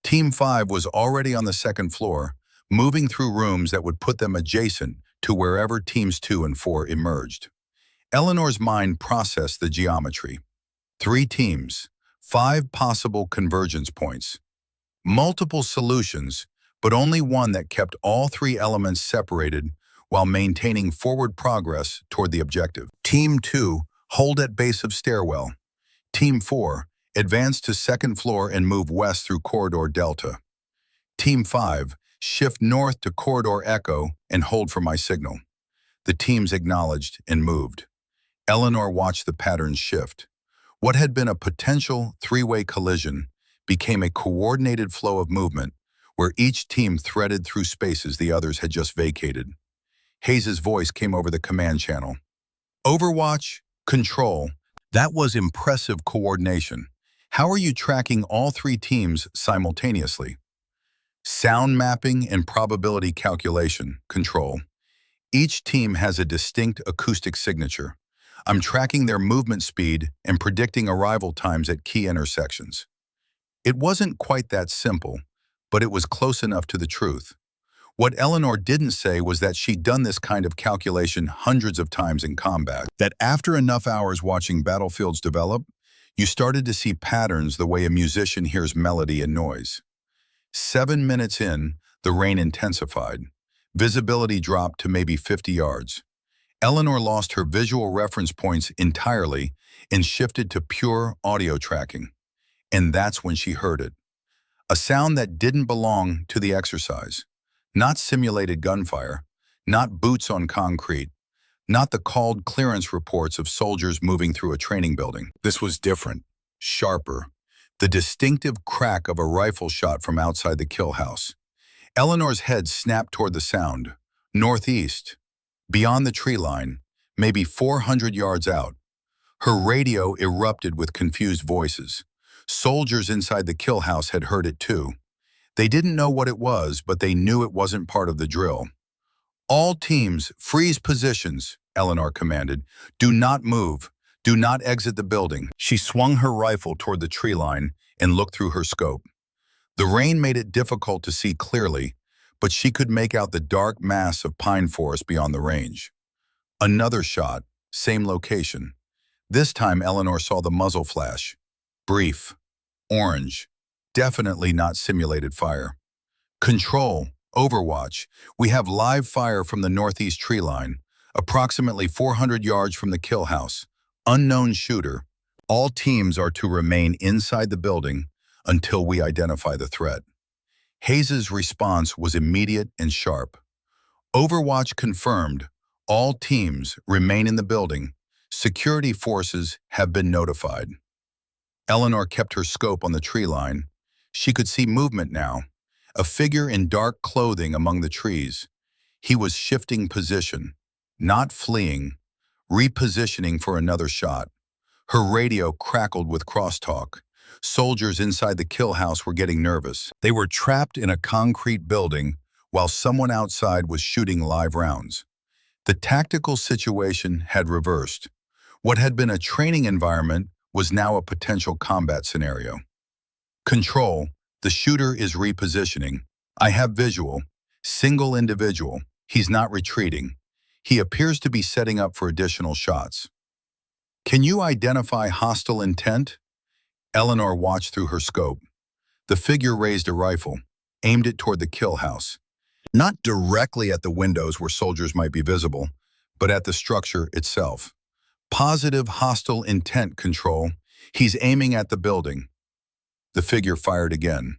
Team 5 was already on the second floor, moving through rooms that would put them adjacent to wherever Teams 2 and 4 emerged. Eleanor's mind processed the geometry. 3 teams, 5 possible convergence points. Multiple solutions, but only one that kept all 3 elements separated while maintaining forward progress toward the objective. Team 2, hold at base of stairwell. Team 4, advance to second floor and move west through corridor Delta. Team 5, Shift north to Corridor Echo and hold for my signal. The teams acknowledged and moved. Eleanor watched the patterns shift. What had been a potential three-way collision became a coordinated flow of movement where each team threaded through spaces the others had just vacated. Hayes's voice came over the command channel. Overwatch, control. That was impressive coordination. How are you tracking all three teams simultaneously? Sound mapping and probability calculation, control. Each team has a distinct acoustic signature. I'm tracking their movement speed and predicting arrival times at key intersections. It wasn't quite that simple, but it was close enough to the truth. What Eleanor didn't say was that she'd done this kind of calculation hundreds of times in combat. That after enough hours watching battlefields develop, you started to see patterns the way a musician hears melody and noise. 7 minutes in, the rain intensified. Visibility dropped to maybe 50 yards. Eleanor lost her visual reference points entirely and shifted to pure audio tracking. And that's when she heard it. A sound that didn't belong to the exercise. Not simulated gunfire, not boots on concrete, not the called clearance reports of soldiers moving through a training building. This was different, sharper. The distinctive crack of a rifle shot from outside the kill house. Eleanor's head snapped toward the sound. Northeast, beyond the tree line, maybe 400 yards out. Her radio erupted with confused voices. Soldiers inside the kill house had heard it too. They didn't know what it was, but they knew it wasn't part of the drill. All teams, freeze positions, Eleanor commanded. Do not move. Do not exit the building. She swung her rifle toward the tree line and looked through her scope. The rain made it difficult to see clearly, but she could make out the dark mass of pine forest beyond the range. Another shot, same location. This time Eleanor saw the muzzle flash. Brief, orange, definitely not simulated fire. Control, Overwatch, we have live fire from the northeast tree line, approximately 400 yards from the kill house. Unknown shooter. All teams are to remain inside the building until we identify the threat. Hayes's response was immediate and sharp. Overwatch confirmed. All teams remain in the building. Security forces have been notified. Eleanor kept her scope on the tree line. She could see movement now. A figure in dark clothing among the trees. He was shifting position, not fleeing, repositioning for another shot. Her radio crackled with crosstalk. Soldiers inside the kill house were getting nervous. They were trapped in a concrete building while someone outside was shooting live rounds. The tactical situation had reversed. What had been a training environment was now a potential combat scenario. Control, the shooter is repositioning. I have visual. Single individual. He's not retreating. He appears to be setting up for additional shots. Can you identify hostile intent? Eleanor watched through her scope. The figure raised a rifle, aimed it toward the kill house. Not directly at the windows where soldiers might be visible, but at the structure itself. Positive hostile intent, Control. He's aiming at the building. The figure fired again.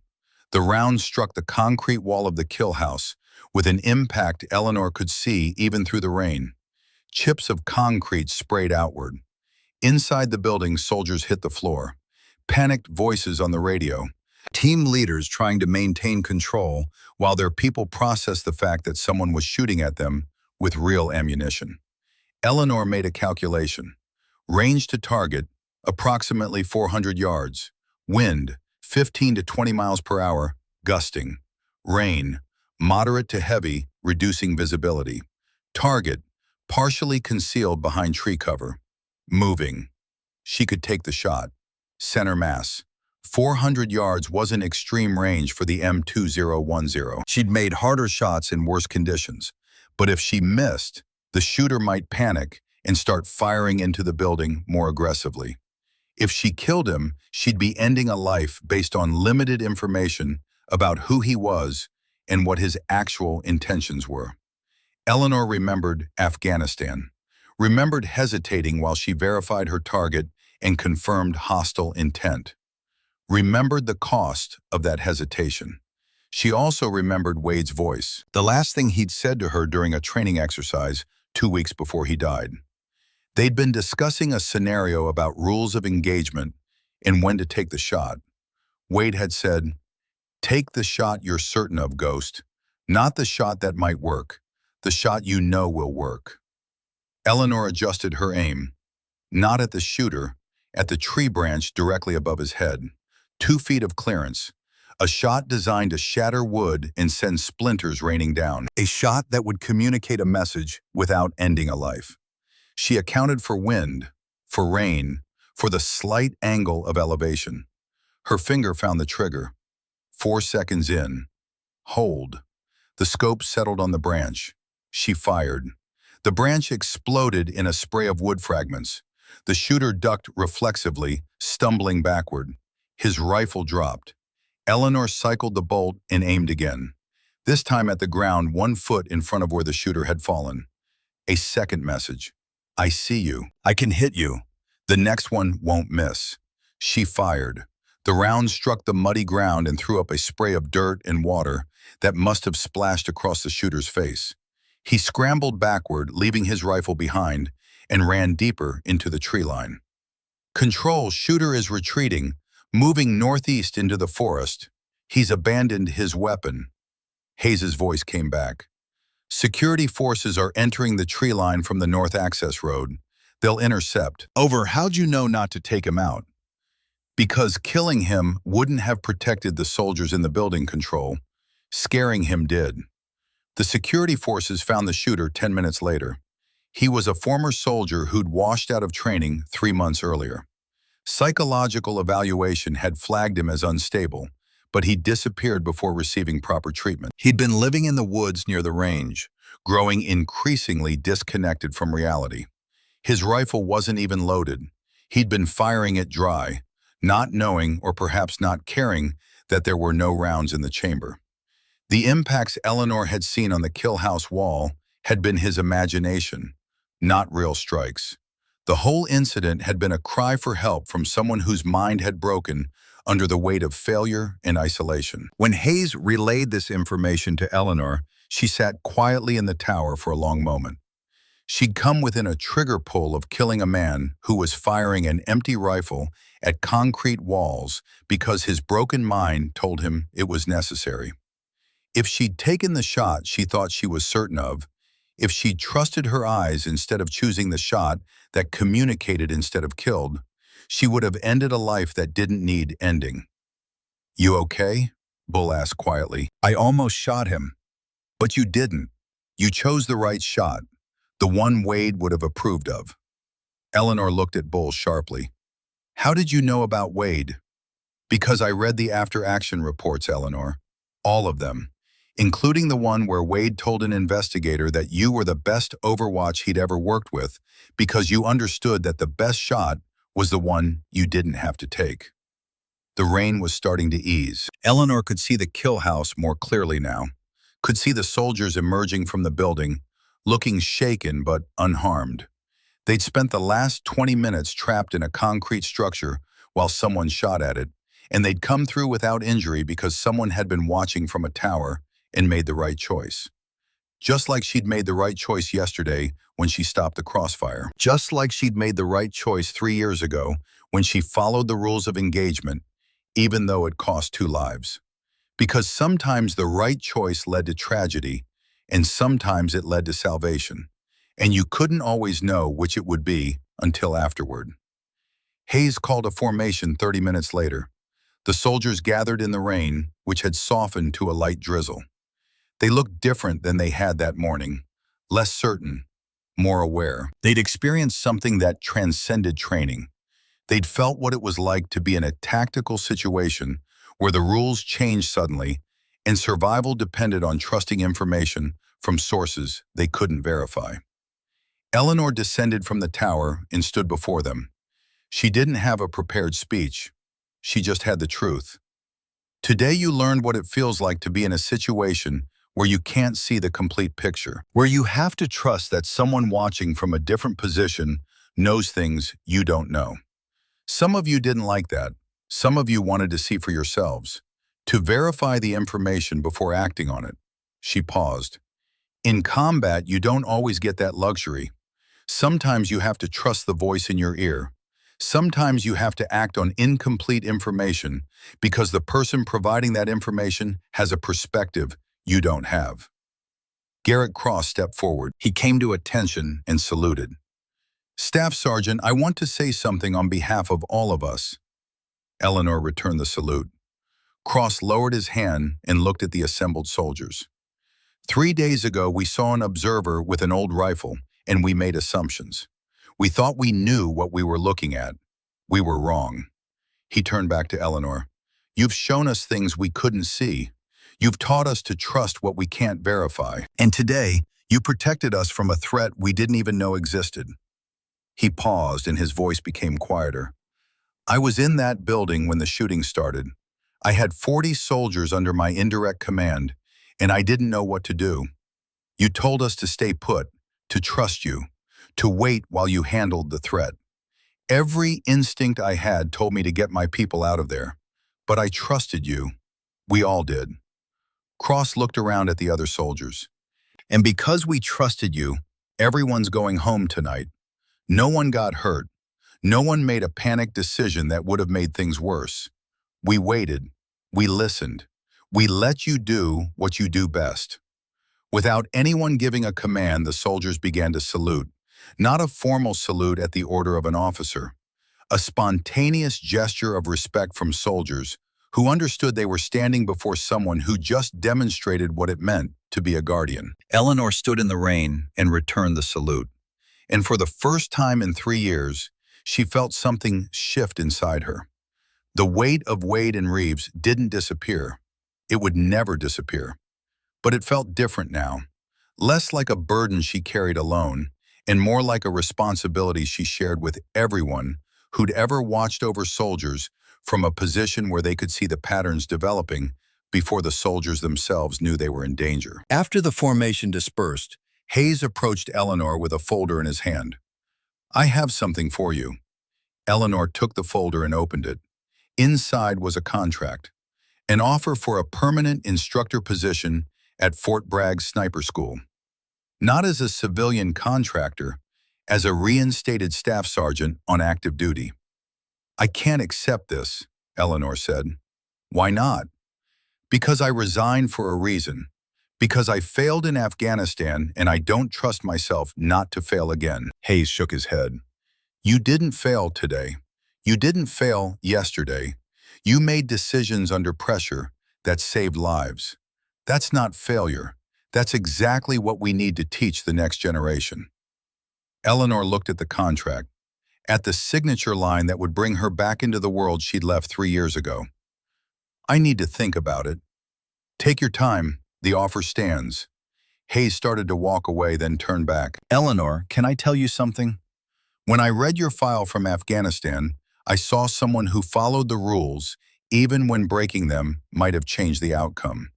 The round struck the concrete wall of the kill house with an impact Eleanor could see even through the rain. Chips of concrete sprayed outward. Inside the building, soldiers hit the floor. Panicked voices on the radio. Team leaders trying to maintain control while their people processed the fact that someone was shooting at them with real ammunition. Eleanor made a calculation. Range to target, approximately 400 yards. Wind, 15 to 20 miles per hour, gusting. Rain, moderate to heavy, reducing visibility. Target, partially concealed behind tree cover. Moving. She could take the shot. Center mass. 400 yards wasn't extreme range for the M2010. She'd made harder shots in worse conditions. But if she missed, the shooter might panic and start firing into the building more aggressively. If she killed him, she'd be ending a life based on limited information about who he was and what his actual intentions were. Eleanor remembered Afghanistan, remembered hesitating while she verified her target and confirmed hostile intent. Remembered the cost of that hesitation. She also remembered Wade's voice, the last thing he'd said to her during a training exercise 2 weeks before he died. They'd been discussing a scenario about rules of engagement and when to take the shot. Wade had said, "Take the shot you're certain of, Ghost. Not the shot that might work. The shot you know will work." Eleanor adjusted her aim, not at the shooter, at the tree branch directly above his head. 2 feet of clearance. A shot designed to shatter wood and send splinters raining down. A shot that would communicate a message without ending a life. She accounted for wind, for rain, for the slight angle of elevation. Her finger found the trigger. 4 seconds in. Hold. The scope settled on the branch. She fired. The branch exploded in a spray of wood fragments. The shooter ducked reflexively, stumbling backward. His rifle dropped. Eleanor cycled the bolt and aimed again, this time at the ground 1 foot in front of where the shooter had fallen. A second message. "I see you. I can hit you. The next one won't miss." She fired. The round struck the muddy ground and threw up a spray of dirt and water that must have splashed across the shooter's face. He scrambled backward, leaving his rifle behind, and ran deeper into the tree line. "Control, shooter is retreating, moving northeast into the forest. He's abandoned his weapon." Hayes's voice came back. "Security forces are entering the tree line from the north access road. They'll intercept." "Over, how'd you know not to take him out?" "Because killing him wouldn't have protected the soldiers in the building, Control. Scaring him did." The security forces found the shooter 10 minutes later. He was a former soldier who'd washed out of training 3 months earlier. Psychological evaluation had flagged him as unstable, but he disappeared before receiving proper treatment. He'd been living in the woods near the range, growing increasingly disconnected from reality. His rifle wasn't even loaded. He'd been firing it dry, not knowing or perhaps not caring that there were no rounds in the chamber. The impacts Eleanor had seen on the kill house wall had been his imagination, not real strikes. The whole incident had been a cry for help from someone whose mind had broken under the weight of failure and isolation. When Hayes relayed this information to Eleanor, she sat quietly in the tower for a long moment. She'd come within a trigger pull of killing a man who was firing an empty rifle at concrete walls because his broken mind told him it was necessary. If she'd taken the shot she thought she was certain of, if she'd trusted her eyes instead of choosing the shot that communicated instead of killed, she would have ended a life that didn't need ending. "You okay?" Bull asked quietly. "I almost shot him." "But you didn't. You chose the right shot, the one Wade would have approved of." Eleanor looked at Bull sharply. "How did you know about Wade?" "Because I read the after-action reports, Eleanor. All of them. Including the one where Wade told an investigator that you were the best Overwatch he'd ever worked with because you understood that the best shot was the one you didn't have to take." The rain was starting to ease. Eleanor could see the kill house more clearly now, could see the soldiers emerging from the building, looking shaken but unharmed. They'd spent the last 20 minutes trapped in a concrete structure while someone shot at it, and they'd come through without injury because someone had been watching from a tower and made the right choice. Just like she'd made the right choice yesterday when she stopped the Crossfire. Just like she'd made the right choice 3 years ago when she followed the rules of engagement, even though it cost 2 lives. Because sometimes the right choice led to tragedy, and sometimes it led to salvation. And you couldn't always know which it would be until afterward. Hayes called a formation 30 minutes later. The soldiers gathered in the rain, which had softened to a light drizzle. They looked different than they had that morning, less certain, more aware. They'd experienced something that transcended training. They'd felt what it was like to be in a tactical situation where the rules changed suddenly and survival depended on trusting information from sources they couldn't verify. Eleanor descended from the tower and stood before them. She didn't have a prepared speech. She just had the truth. "Today you learned what it feels like to be in a situation where you can't see the complete picture, where you have to trust that someone watching from a different position knows things you don't know. Some of you didn't like that. Some of you wanted to see for yourselves. To verify the information before acting on it. She paused. In combat, you don't always get that luxury. Sometimes you have to trust the voice in your ear. Sometimes you have to act on incomplete information because the person providing that information has a perspective you don't have. Garrett Cross stepped forward. He came to attention and saluted. Staff Sergeant, I want to say something on behalf of all of us. Eleanor returned the salute. Cross lowered his hand and looked at the assembled soldiers. 3 days ago, we saw an observer with an old rifle, and we made assumptions. We thought we knew what we were looking at. We were wrong. He turned back to Eleanor. You've shown us things we couldn't see. You've taught us to trust what we can't verify. And today, you protected us from a threat we didn't even know existed. He paused and his voice became quieter. I was in that building when the shooting started. I had 40 soldiers under my indirect command, and I didn't know what to do. You told us to stay put, to trust you, to wait while you handled the threat. Every instinct I had told me to get my people out of there, but I trusted you. We all did. Cross looked around at the other soldiers. And because we trusted you, everyone's going home tonight. No one got hurt. No one made a panicked decision that would have made things worse. We waited. We listened. We let you do what you do best. Without anyone giving a command, the soldiers began to salute. Not a formal salute at the order of an officer. A spontaneous gesture of respect from soldiers who understood they were standing before someone who just demonstrated what it meant to be a guardian. Eleanor stood in the rain and returned the salute. And for the first time in 3 years, she felt something shift inside her. The weight of Wade and Reeves didn't disappear. It would never disappear. But it felt different now. Less like a burden she carried alone, and more like a responsibility she shared with everyone who'd ever watched over soldiers from a position where they could see the patterns developing before the soldiers themselves knew they were in danger. After the formation dispersed, Hayes approached Eleanor with a folder in his hand. I have something for you. Eleanor took the folder and opened it. Inside was a contract, an offer for a permanent instructor position at Fort Bragg Sniper School. Not as a civilian contractor, as a reinstated staff sergeant on active duty. I can't accept this, Eleanor said. Why not? Because I resigned for a reason. Because I failed in Afghanistan and I don't trust myself not to fail again. Hayes shook his head. You didn't fail today. You didn't fail yesterday. You made decisions under pressure that saved lives. That's not failure. That's exactly what we need to teach the next generation. Eleanor looked at the contract, at the signature line that would bring her back into the world she'd left 3 years ago. I need to think about it. Take your time. The offer stands. Hayes started to walk away, then turned back. Eleanor, can I tell you something? When I read your file from Afghanistan, I saw someone who followed the rules, even when breaking them might have changed the outcome.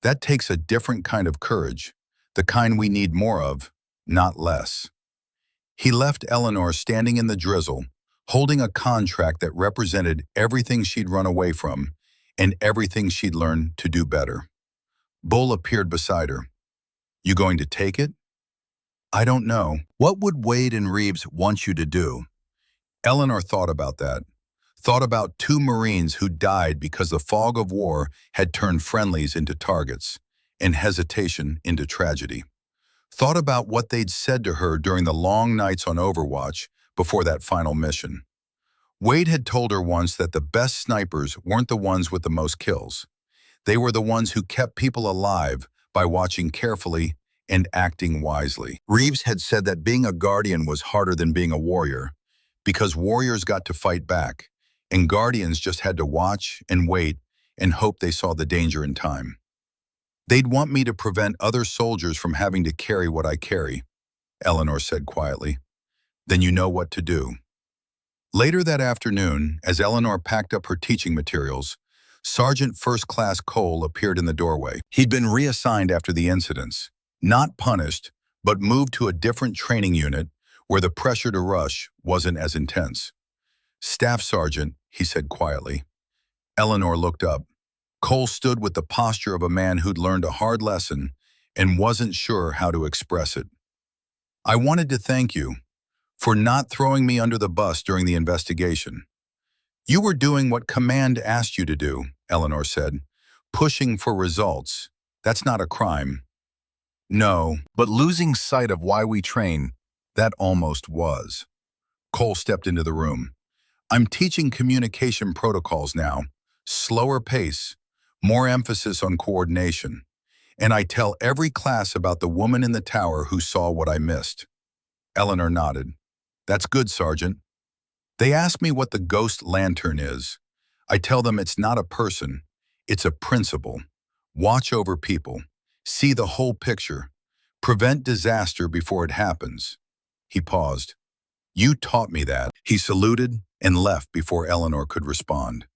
That takes a different kind of courage, the kind we need more of, not less. He left Eleanor standing in the drizzle, holding a contract that represented everything she'd run away from and everything she'd learned to do better. Bull appeared beside her. You going to take it? I don't know. What would Wade and Reeves want you to do? Eleanor thought about that. Thought about 2 Marines who died because the fog of war had turned friendlies into targets and hesitation into tragedy. Thought about what they'd said to her during the long nights on Overwatch before that final mission. Wade had told her once that the best snipers weren't the ones with the most kills. They were the ones who kept people alive by watching carefully and acting wisely. Reeves had said that being a guardian was harder than being a warrior, because warriors got to fight back, and guardians just had to watch and wait and hope they saw the danger in time. They'd want me to prevent other soldiers from having to carry what I carry, Eleanor said quietly. Then you know what to do. Later that afternoon, as Eleanor packed up her teaching materials, Sergeant First Class Cole appeared in the doorway. He'd been reassigned after the incidents, not punished, but moved to a different training unit where the pressure to rush wasn't as intense. Staff Sergeant, he said quietly. Eleanor looked up. Cole stood with the posture of a man who'd learned a hard lesson and wasn't sure how to express it. I wanted to thank you for not throwing me under the bus during the investigation. You were doing what command asked you to do, Eleanor said. Pushing for results. That's not a crime. No, but losing sight of why we train, that almost was. Cole stepped into the room. I'm teaching communication protocols now. Slower pace, more emphasis on coordination. And I tell every class about the woman in the tower who saw what I missed. Eleanor nodded. That's good, Sergeant. They ask me what the ghost lantern is. I tell them it's not a person, it's a principle. Watch over people. See the whole picture. Prevent disaster before it happens. He paused. You taught me that. He saluted and left before Eleanor could respond.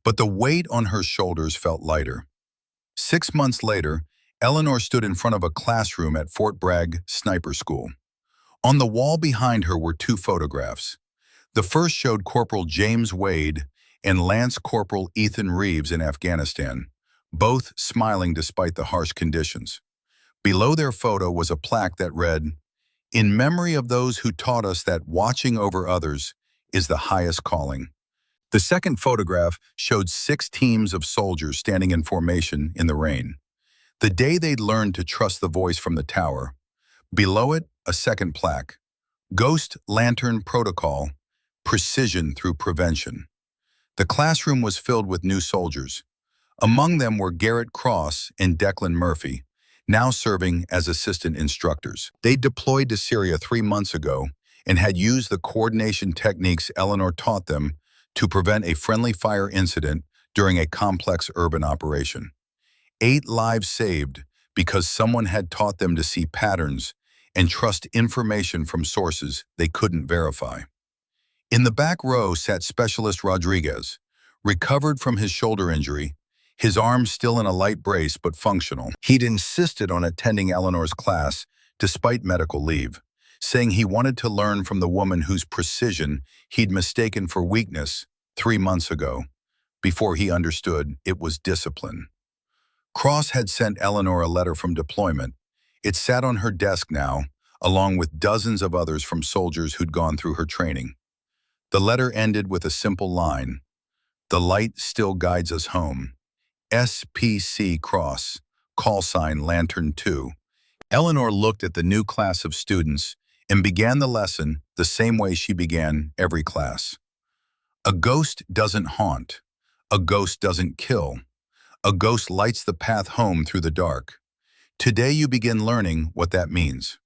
But the weight on her shoulders felt lighter. 6 months later, Eleanor stood in front of a classroom at Fort Bragg Sniper School. On the wall behind her were 2 photographs. The first showed Corporal James Wade and Lance Corporal Ethan Reeves in Afghanistan, both smiling despite the harsh conditions. Below their photo was a plaque that read, "In memory of those who taught us that watching over others is the highest calling." The second photograph showed 6 teams of soldiers standing in formation in the rain. The day they'd learned to trust the voice from the tower. Below it, a second plaque. Ghost Lantern Protocol, Precision through Prevention. The classroom was filled with new soldiers. Among them were Garrett Cross and Declan Murphy, now serving as assistant instructors. They deployed to Syria 3 months ago and had used the coordination techniques Eleanor taught them to prevent a friendly fire incident during a complex urban operation. 8 lives saved because someone had taught them to see patterns and trust information from sources they couldn't verify. In the back row sat Specialist Rodriguez, recovered from his shoulder injury, his arm still in a light brace but functional. He'd insisted on attending Eleanor's class despite medical leave, saying he wanted to learn from the woman whose precision he'd mistaken for weakness 3 months ago, before he understood it was discipline. Cross had sent Eleanor a letter from deployment. It sat on her desk now, along with dozens of others from soldiers who'd gone through her training. The letter ended with a simple line, "The light still guides us home. SPC Cross, call sign Lantern 2. Eleanor looked at the new class of students and began the lesson the same way she began every class. A ghost doesn't haunt. A ghost doesn't kill. A ghost lights the path home through the dark. Today you begin learning what that means."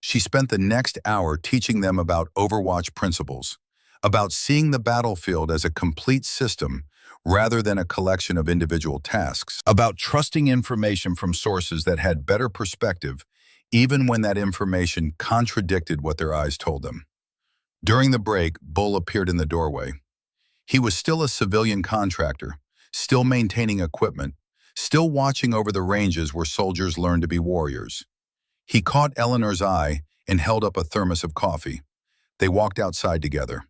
She spent the next hour teaching them about Overwatch principles, about seeing the battlefield as a complete system rather than a collection of individual tasks, about trusting information from sources that had better perspective, even when that information contradicted what their eyes told them. During the break, Bull appeared in the doorway. He was still a civilian contractor, still maintaining equipment, still watching over the ranges where soldiers learned to be warriors. He caught Eleanor's eye and held up a thermos of coffee. They walked outside together.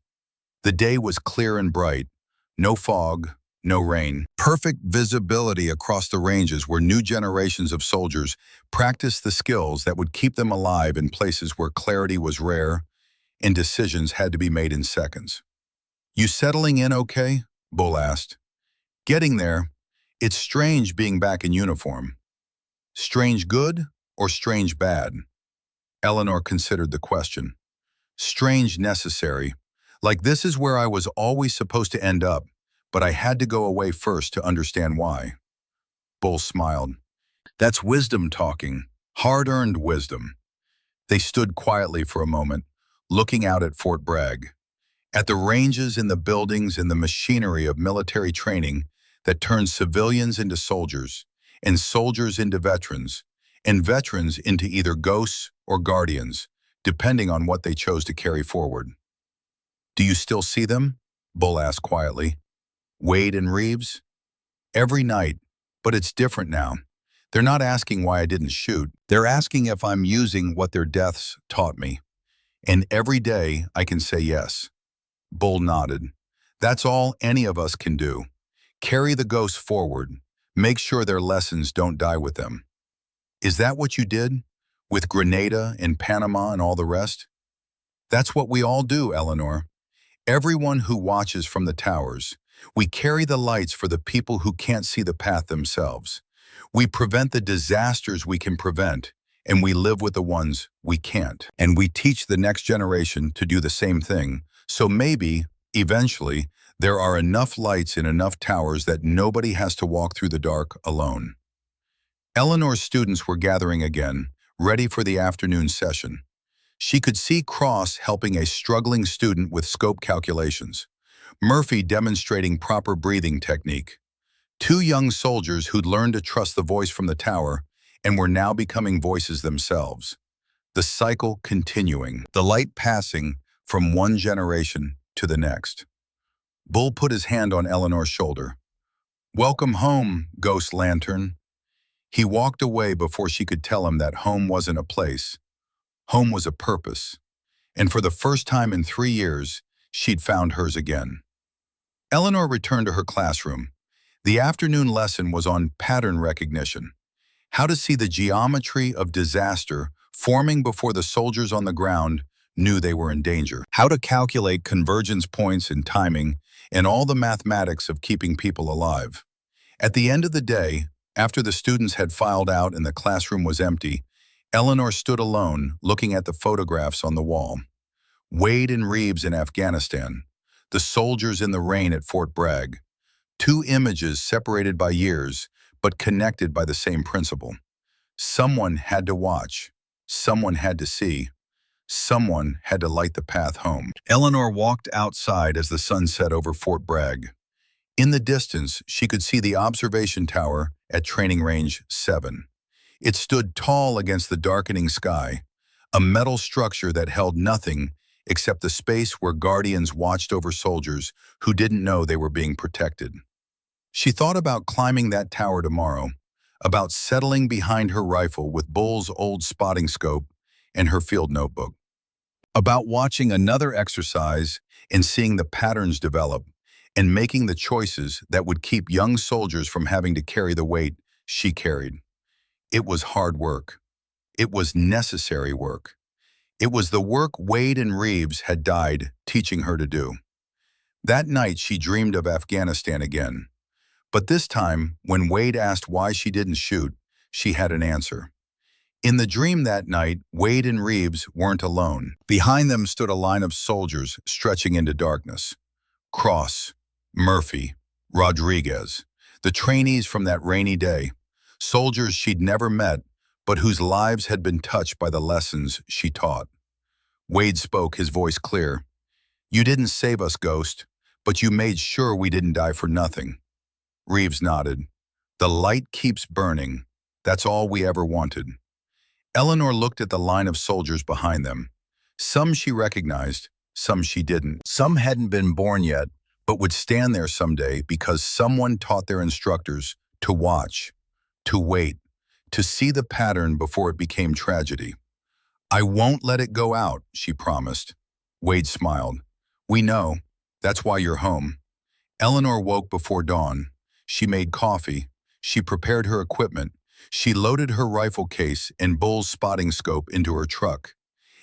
The day was clear and bright. No fog, no rain. Perfect visibility across the ranges where new generations of soldiers practiced the skills that would keep them alive in places where clarity was rare and decisions had to be made in seconds. "You settling in okay?" Bull asked. "Getting there. It's strange being back in uniform." "Strange good or strange bad?" Eleanor considered the question. "Strange necessary. Like this is where I was always supposed to end up, but I had to go away first to understand why." Bull smiled. "That's wisdom talking, hard-earned wisdom." They stood quietly for a moment, looking out at Fort Bragg, at the ranges and the buildings and the machinery of military training that turned civilians into soldiers, and soldiers into veterans, and veterans into either ghosts or guardians, depending on what they chose to carry forward. "Do you still see them?" Bull asked quietly. "Wade and Reeves?" "Every night, but it's different now. They're not asking why I didn't shoot. They're asking if I'm using what their deaths taught me. And every day I can say yes." Bull nodded. "That's all any of us can do. Carry the ghost forward, Make sure their lessons don't die with them. Is that what you did? With Grenada and Panama and all the rest? That's what we all do, Eleanor. Everyone who watches from the towers. We carry the lights for the people who can't see the path themselves. We prevent the disasters we can prevent, and we live with the ones we can't. And we teach the next generation to do the same thing. So maybe, eventually, there are enough lights in enough towers that nobody has to walk through the dark alone. Eleanor's students were gathering again, ready for the afternoon session. She could see Cross helping a struggling student with scope calculations, Murphy demonstrating proper breathing technique. Two young soldiers who'd learned to trust the voice from the tower and were now becoming voices themselves. The cycle continuing, the light passing from one generation to the next. Bull put his hand on Eleanor's shoulder. "Welcome home, Ghost Lantern." He walked away before she could tell him that home wasn't a place. Home was a purpose. And for the first time in 3 years, she'd found hers again. Eleanor returned to her classroom. The afternoon lesson was on pattern recognition. How to see the geometry of disaster forming before the soldiers on the ground knew they were in danger. How to calculate convergence points and timing and all the mathematics of keeping people alive. At the end of the day, after the students had filed out and the classroom was empty, Eleanor stood alone, looking at the photographs on the wall. Wade and Reeves in Afghanistan, the soldiers in the rain at Fort Bragg. Two images separated by years, but connected by the same principle. Someone had to watch. Someone had to see. Someone had to light the path home. Eleanor walked outside as the sun set over Fort Bragg. In the distance, she could see the observation tower at Training Range 7. It stood tall against the darkening sky, a metal structure that held nothing except the space where guardians watched over soldiers who didn't know they were being protected. She thought about climbing that tower tomorrow, about settling behind her rifle with Bull's old spotting scope and her field notebook, about watching another exercise and seeing the patterns develop and making the choices that would keep young soldiers from having to carry the weight she carried. It was hard work. It was necessary work. It was the work Wade and Reeves had died teaching her to do. That night she dreamed of Afghanistan again. But this time, when Wade asked why she didn't shoot, she had an answer. In the dream that night, Wade and Reeves weren't alone. Behind them stood a line of soldiers stretching into darkness. Cross, Murphy, Rodriguez, the trainees from that rainy day. Soldiers she'd never met, but whose lives had been touched by the lessons she taught. Wade spoke, his voice clear. "You didn't save us, Ghost, but you made sure we didn't die for nothing." Reeves nodded. "The light keeps burning. That's all we ever wanted." Eleanor looked at the line of soldiers behind them. Some she recognized, some she didn't. Some hadn't been born yet, but would stand there someday because someone taught their instructors to watch, to wait, to see the pattern before it became tragedy. "I won't let it go out," she promised. Wade smiled. "We know. That's why you're home." Eleanor woke before dawn. She made coffee. She prepared her equipment. She loaded her rifle case and Bull's spotting scope into her truck.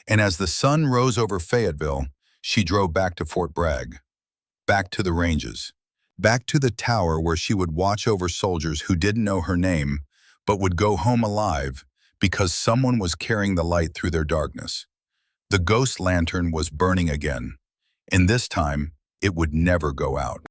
And as the sun rose over Fayetteville, she drove back to Fort Bragg. Back to the ranges. Back to the tower where she would watch over soldiers who didn't know her name, but would go home alive because someone was carrying the light through their darkness. The ghost lantern was burning again, and this time it would never go out.